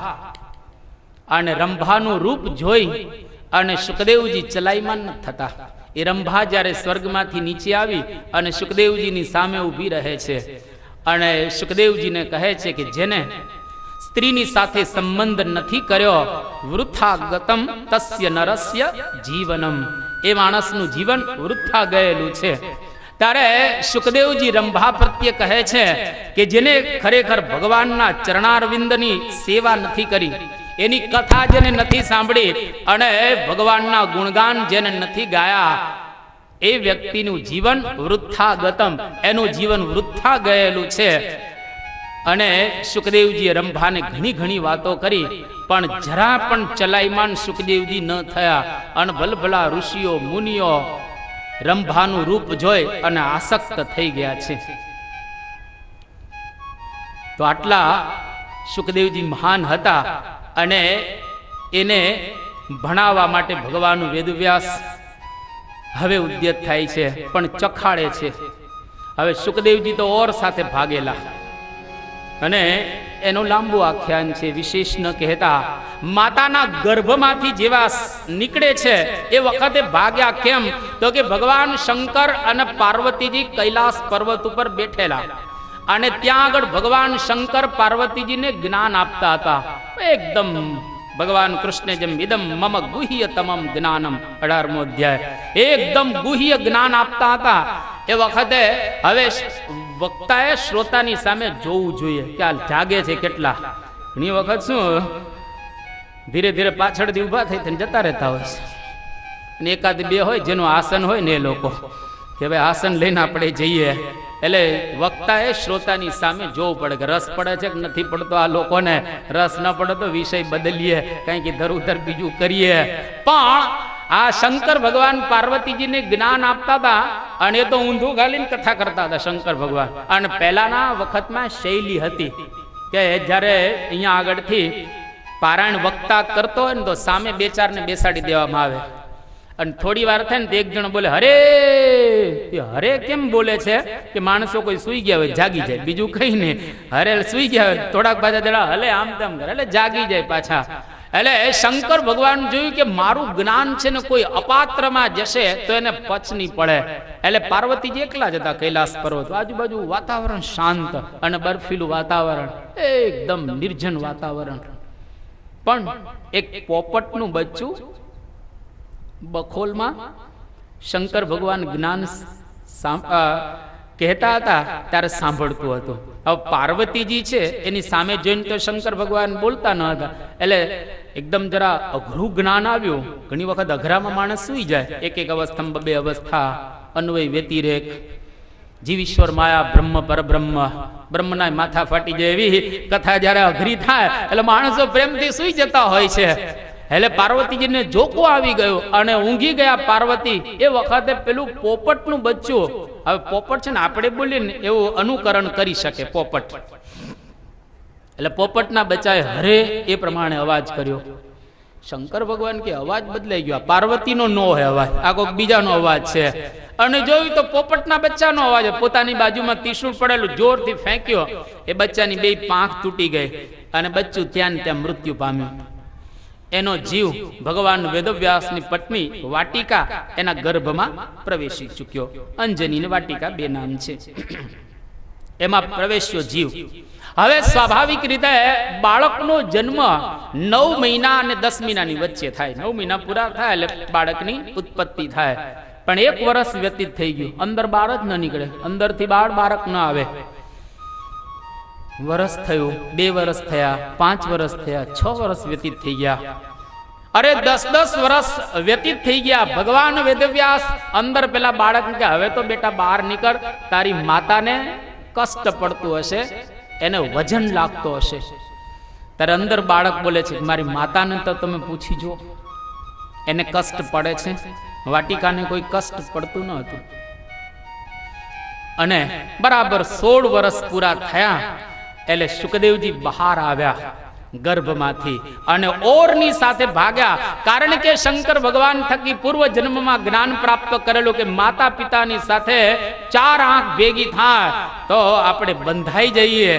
અને રંભાનું રૂપ જોઈ અને સુખદેવજી ચલાયમાન થતા. એ રંભા જ્યારે સ્વર્ગમાંથી નીચે આવી અને સુખદેવજીની સામે ઊભી રહે છે અને સુખદેવજીને કહે છે કે જેને સ્ત્રીની સાથે સંબંધ નથી કર્યો, વૃથા ગતમ તસ્ય નરસ્ય જીવનમ, એ માણસનું જીવન વૃથા ગયેલું છે. ત્યારે સુખદેવજી રંભા પ્રત્યે કહે છે કે જેને ખરેખર ભગવાનના ચરણારવિંદની સેવા નથી કરી, એની કથા જેને નથી સાંભળી અને ભગવાનના ગુણગાન જેને નથી ગાયા, એ વ્યક્તિનું જીવન વૃથા ગતમ, એનું જીવન વૃથા ગયેલું છે. અને સુખદેવજીએ રંભાને ઘણી વાતો કરી, પણ જરા પણ ચલાયમાન સુખદેવજી ન થયા. અને ભલભલા ઋષિઓ મુનિઓ રંભાનું રૂપ જોઈ અને આસક્ત થઈ ગયા છે. તો આટલા સુખદેવજી મહાન હતા. અને એને ભણાવવા માટે ભગવાન વેદવ્યાસ હવે ઉદ્યત થાય છે, પણ ચખાડે છે. હવે સુખદેવજી તો ઓર સાથે ભાગેલા અને એનું લાંબુ આખ્યાન છે, વિશેષ ન કહેતા. માતાના ગર્ભમાંથી જેવા નીકળે છે એ વખતે ભાગ્યા કેમ? તો કે ભગવાન શંકર અને પાર્વતીજી કૈલાસ પર્વત ઉપર બેઠેલા અને ત્યાં આગળ ભગવાન શંકર પાર્વતીજીને જ્ઞાન આપતા હતા. એકદમ ભગવાન કૃષ્ણે જેમ ઇદમ મમ ગુહ્ય તમામ જ્ઞાનમ, 18મો અધ્યાય, એકદમ ગુહ્ય જ્ઞાન આપતા હતા. એ વખતે હવે વક્તાએ શ્રોતાની સામે જોવું જોઈએ કે આ જાગે છે કેટલા. ઘણી વખત શું ધીરે ધીરે પાછળથી ઊભા થઈ જતા રહેતા હોય છે. અને એકાદ બે હોય જેનું આસન હોય ને એ લોકો કે ભાઈ આસન લઈને આપણે જઈએ, એટલે વક્તાએ શ્રોતાની સામે જોવું પડે કે રસ પડે છે કે નથી પડતો. આ લોકોને રસ ન પડે તો વિષય બદલીએ, કંઈક ઇધર ઉધર બીજું કરીએ. પણ આ શંકર ભગવાન પાર્વતીજીને જ્ઞાન આપતા હતા અને એ તો ઊંધું ગાલીને કથા કરતા હતા શંકર ભગવાન. અને પહેલાના વખતમાં શૈલી હતી કે જ્યારે અહીંયા આગળથી પારાયણ વક્તા કરતો હોય ને તો સામે બે ચારને બેસાડી દેવામાં આવે. અને થોડી વાર થાય ને તો એક જણ બોલે હરે. હરે કેમ બોલે છે કે માણસો કોઈ સુઈ ગયા હોય જાગી જાય, બીજું કઈ નહીં. હરે સુઈ ગયા હોય, થોડાક પાછા જરા હલે આમ તેમ કરે એટલે જાગી જાય પાછા. એટલે શંકર ભગવાન જોયું કે મારું જ્ઞાન છે ને કોઈ અપાત્રમાં જશે તો એને પચ નહીં પડે. એટલે પાર્વતીજી એકલા જ હતા કૈલાસ પર્વત, આજુબાજુ વાતાવરણ શાંત અને બર્ફીલું વાતાવરણ, એકદમ નિર્જન વાતાવરણ. પણ એક પોપટનું બચ્ચું બખોલમાં શંકર ભગવાન જ્ઞાન કહેતા હતા ત્યારે સાંભળતું હતું. હવે પાર્વતીજી છે એની સામે જોઈને તો શંકર ભગવાન બોલતા ન હતા, એટલે એકદમ જરા અઘરું જ્ઞાન આવ્યું. ઘણી વખત અઘરામાં માણસ સુઈ જાય, એક એક અવસ્થામાં બે અવસ્થા, અન્વય વ્યતિરેક, જીવીશ્વર માયા બ્રહ્મ પરબ્રહ્મ, બ્રહ્મના માથા ફાટી જાય એવી કથા જયારે અઘરી થાય એટલે માણસો પ્રેમથી સુઈ જતા હોય છે. એટલે પાર્વતીજીને જોકો આવી ગયો અને ઊંઘી ગયા પાર્વતી. એ વખતે પેલું પોપટનું બચ્ચું, હવે પોપટ છે ને આપણે બોલીએ ને એવું અનુકરણ કરી શકે પોપટ. એટલે પોપટના બચ્ચાએ હરે એ પ્રમાણે અવાજ કર્યો. શંકર ભગવાન કે અવાજ બદલાઈ ગયો, પાર્વતીનો નો હોય અવાજ, આ કોઈક બીજાનો અવાજ છે. અને જોયું તો પોપટના બચ્ચાનો અવાજ, પોતાની બાજુમાં ત્રિશૂળ પડેલું જોરથી ફેંક્યો, એ બચ્ચાની બે પાંખ તૂટી ગઈ અને બચ્ચું ત્યાં ને ત્યાં મૃત્યુ પામ્યું. એનો જીવ ભગવાન વેદવ્યાસની પત્ની વાટિકા એના ગર્ભમાં પ્રવેશી ચૂક્યો. અંજની ને વાટિકા બે નામ છે, એમાં પ્રવેશ્યો જીવ. હવે સ્વાભાવિક રીતે બાળકનો જન્મ 9 મહિના અને 10 મહિનાની વચ્ચે થાય. 9 મહિના પૂરા થાય એટલે બાળકની ઉત્પત્તિ થાય. પણ 1 વર્ષ વ્યતીત થઈ ગયું, અંદર બાળ જ ન નીકળે, અંદરથી બાળક ન આવે. વર્ષ થયું, 2 વર્ષ થયા, 5 વર્ષ થયા, 6 વર્ષ વ્યતીત થઈ ગયા. અરે 10 વર્ષ વ્યતીત થઈ ગયા. ભગવાન વેદવ્યાસ અંદર પેલા બાળક કે હવે તો બેટા બહાર નીકળ, તારી માતાને કષ્ટ પડતું હશે, એને વજન લાગતો હશે. ત્યારે અંદર બાળક બોલે છે મારી માતાને તો તમે પૂછી જો, એને કષ્ટ પડે છે. વાટિકાને કોઈ કષ્ટ પડતું ન હતું. અને બરાબર 16 વર્ષ પૂરા થયા એટલે સુખદેવજી બહાર આવ્યા ગર્ભમાંથી અને ઓરની સાથે ભાગ્યા. કારણ કે શંકર ભગવાન થકી પૂર્વ જન્મમાં જ્ઞાન પ્રાપ્ત કરેલું કે માતા પિતાની સાથે 4 આંખ ભેગી થાય તો આપણે બંધાઈ જઈએ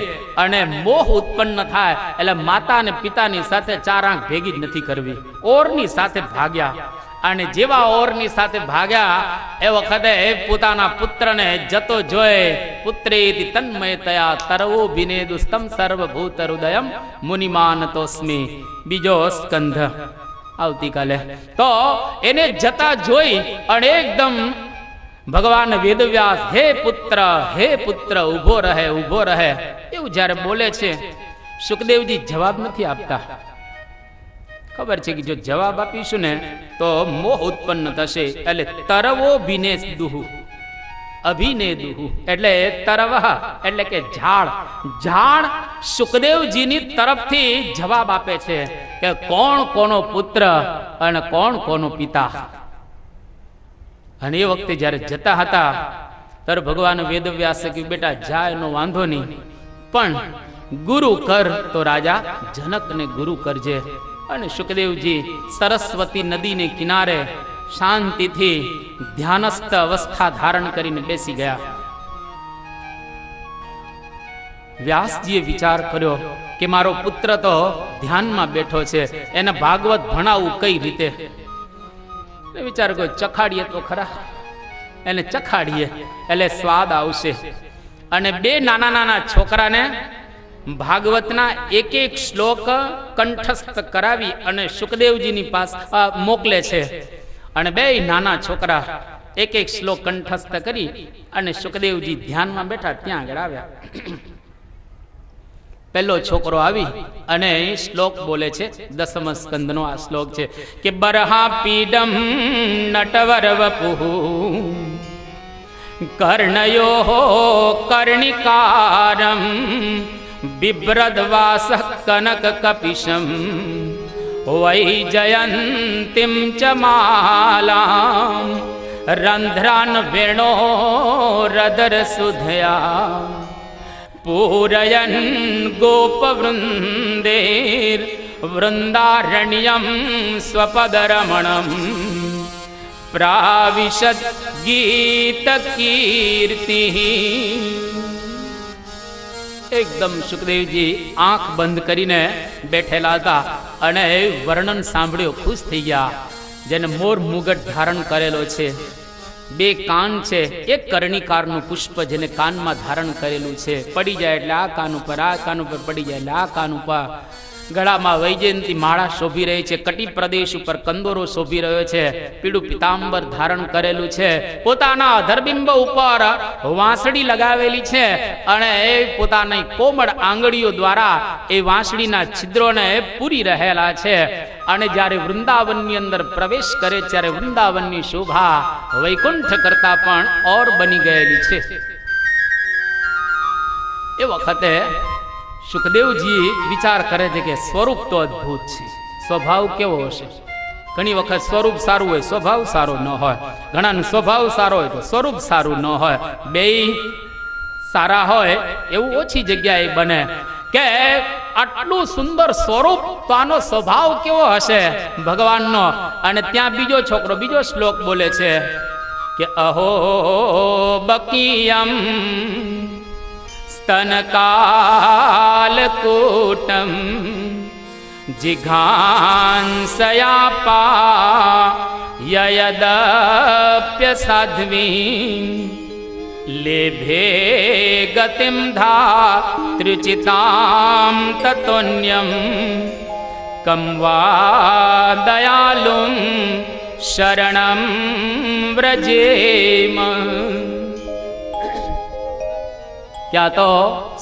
અને મોહ ઉત્પન્ન થાય. એટલે માતા અને પિતાની સાથે 4 આંખ ભેગી જ નથી કરવી. ઓરની સાથે ભાગ્યા અને જેવા ઓરની સાથે ભાગ્યા એ વખતે પોતાના પુત્રને જતો જોઈ પુત્રેતિ તન્મયતયા તરવો ભિનેદુસ્તમ સર્વભૂત હૃદયમ મુનિમાન તોસ્મી. બીજો સ્કંધ આવતીકાલે. તો એને જતા જોઈ અને એકદમ ભગવાન વેદવ્યાસ હે પુત્ર ઉભો રહે એવું જ્યારે બોલે છે, સુખદેવજી જવાબ નથી આપતા. ખબર છે કે જો જવાબ આપીશું ને તો મોહ ઉત્પન્ન થશે. એટલે તરવો ભિનેશ દુહુ, અભિને દુહુ એટલે તરવહ એટલે કે ઝાડ સુખદેવજીની તરફથી જવાબ આપે છે કે કોણ કોનો પુત્ર અને કોણ કોનો પિતા. અને એ વખતે જ્યારે જતા હતા ત્યારે ભગવાન વેદવ્યાસે કહ્યું બેટા જા એનો વાંધો નહીં, પણ ગુરુ કર તો રાજા જનકને ગુરુ કરજે. અને સુખદેવજી સરસ્વતી નદીને કિનારે શાંતિથી ધ્યાનસ્થ અવસ્થા ધારણ કરીને બેસી ગયા. વ્યાસજીએ વિચાર કર્યો કે મારો પુત્ર તો ધ્યાનમાં બેઠો છે, એને ભાગવત ભણાવવું કઈ રીતે. વિચાર કર્યો ચખાડીએ તો ખરા, એને ચખાડીએ એટલે સ્વાદ આવશે. અને 2 નાના છોકરાને ભાગવતના એક શ્લોક કંઠસ્થ કરાવી અને સુખદેવજીની પાસે મોકલે છે. અને 2 નાના છોકરા એક શ્લોક કંઠસ્થ કરી અને સુખદેવજી ધ્યાનમાં બેઠા ત્યાં આગળ આવ્યા. પહેલો છોકરો આવી અને શ્લોક બોલે છે, 10મ સ્કંદનો આ શ્લોક છે કે બરહા પીડમ નટવર વપુઃ કર્ણયો કર્ણિકારમ બિભ્રદવાસ કનક કપિશમ વૈજયંતીમ ચ માલામ રંધ્રાન વેણો રદર સુધયા પૂરયન ગોપવૃંદેર વૃંદારણ્યમ સ્વપદરમણમ પ્રાવિશદ ગીત કીર્તિ. એકદમ સુખદેવજી આંખ બંધ કરીને બેઠેલા હતા અને વર્ણન સાંભળ્યો, ખુશ થઈ ગયા. જેને મોર મુગટ ધારણ કરેલો છે, 2 કાન છે, એક કર્ણિકારનું પુષ્પ જેને કાનમાં ધારણ કરેલું છે, પડી જાય એટલે આ કાન ઉપર, આ કાન ઉપર પડી જાય એટલે આ કાન ઉપર. ગળામાં વૈજયંતી માળા શોભી રહી છે, કટી પ્રદેશ ઉપર કંદોરો શોભી રહ્યો છે, પીળું પિતાંબર ધારણ કરેલું છે, પોતાના અધરબિંબ ઉપર વાંસળી લગાવેલી છે અને એ પોતાની કોમળ આંગળીઓ દ્વારા એ વાંસળીના છિદ્રોને પૂરી રહેલા છે. અને જ્યારે વૃંદાવનની અંદર પ્રવેશ કરે ત્યારે વૃંદાવનની શોભા વૈકુંઠ કરતા પણ ઓર બની ગયેલી છે. એ વખતે સુખદેવજી વિચાર કરે છે કે સ્વરૂપ તો અદ્ભુત છે, સ્વભાવ કેવો હશે? ઘણી વખત સ્વરૂપ સારું હોય, સ્વભાવ સારો ન હોય. ઘણાનો સ્વભાવ સારો હોય તો સ્વરૂપ સારું ન હોય. બેય સારા હોય એવું ઓછી જગ્યાએ બને કે આટલું સુંદર સ્વરૂપ તો આનો સ્વભાવ કેવો હશે ભગવાનનો. અને ત્યાં બીજો છોકરો બીજો શ્લોક બોલે છે કે અહો બકીયમ સ્તનકાલકૂટમ જિઘાંસયા યયદપ્ય સાધ્વી લેભે ગતિમ ધાતૃચિતામ તતોન્યમ કમ વા દયાલુમ શરણમ વ્રજેમ. ત્યાં તો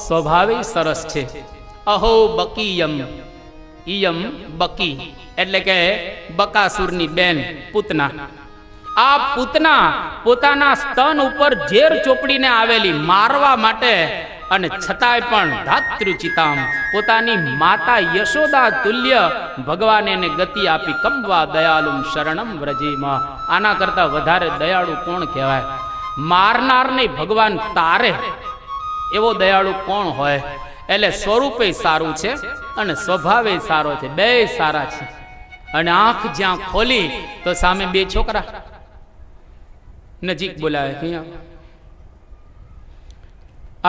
સ્વભાવે સરસ છે. અહો બકીયમ, ઈયમ બકી એટલે કે બકાસુરની બેન પૂતના. આ પૂતના પોતાના સ્તન ઉપર ઝેર ચોપડીને આવેલી મારવા માટે, અને છતાંય પણ ધાતૃચિતામ પોતાની માતા યશોદા તુલ્ય ભગવાને એને ગતિ આપી. કંબવા દયાલુમ શરણમ વ્રજેમાં. આના કરતા વધારે દયાળુ કોણ કહેવાય? મારનારને ભગવાન તારે એવો દયાળુ કોણ હોય? એટલે સ્વરૂપે સારું છે અને સ્વભાવે સારો છે, બે સારા છે. અને આંખ જ્યાં ખોલી તો સામે 2 છોકરા નજીક બોલાવે.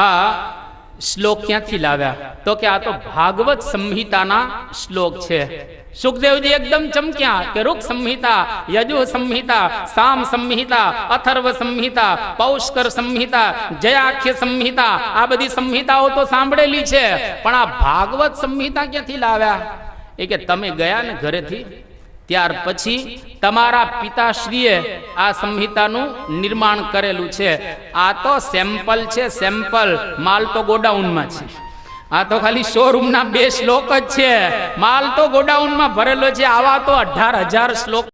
આ શ્લોક ક્યાંથી લાવ્યા? તો કે આ તો ભાગવત સંહિતાના શ્લોક છે. સુખદેવજી એકદમ ચમક્યા કે ઋક સંહિતા, યજુઃ સંહિતા, સામ સંહિતા, અથર્વ સંહિતા, પૌષ્કર સંહિતા, જયાખ્ય સંહિતા, આ બધી સંહિતાઓ તો સાંભળેલી છે, પણ આ ભાગવત સંહિતા ક્યાંથી લાવ્યા? એ કે તમે ગયા ને ઘરેથી, ત્યાર પછી તમારા પિતાશ્રીએ આ સંહિતાનું નિર્માણ કરેલું છે. આ તો સેમ્પલ છે, સેમ્પલ. માલ તો ગોડાઉનમાં છે. આ તો ખાલી શોરૂમના 2 શ્લોક જ છે. માલ તો ગોડાઉનમાં ભરેલો છે. આવા તો 18,000 શ્લોક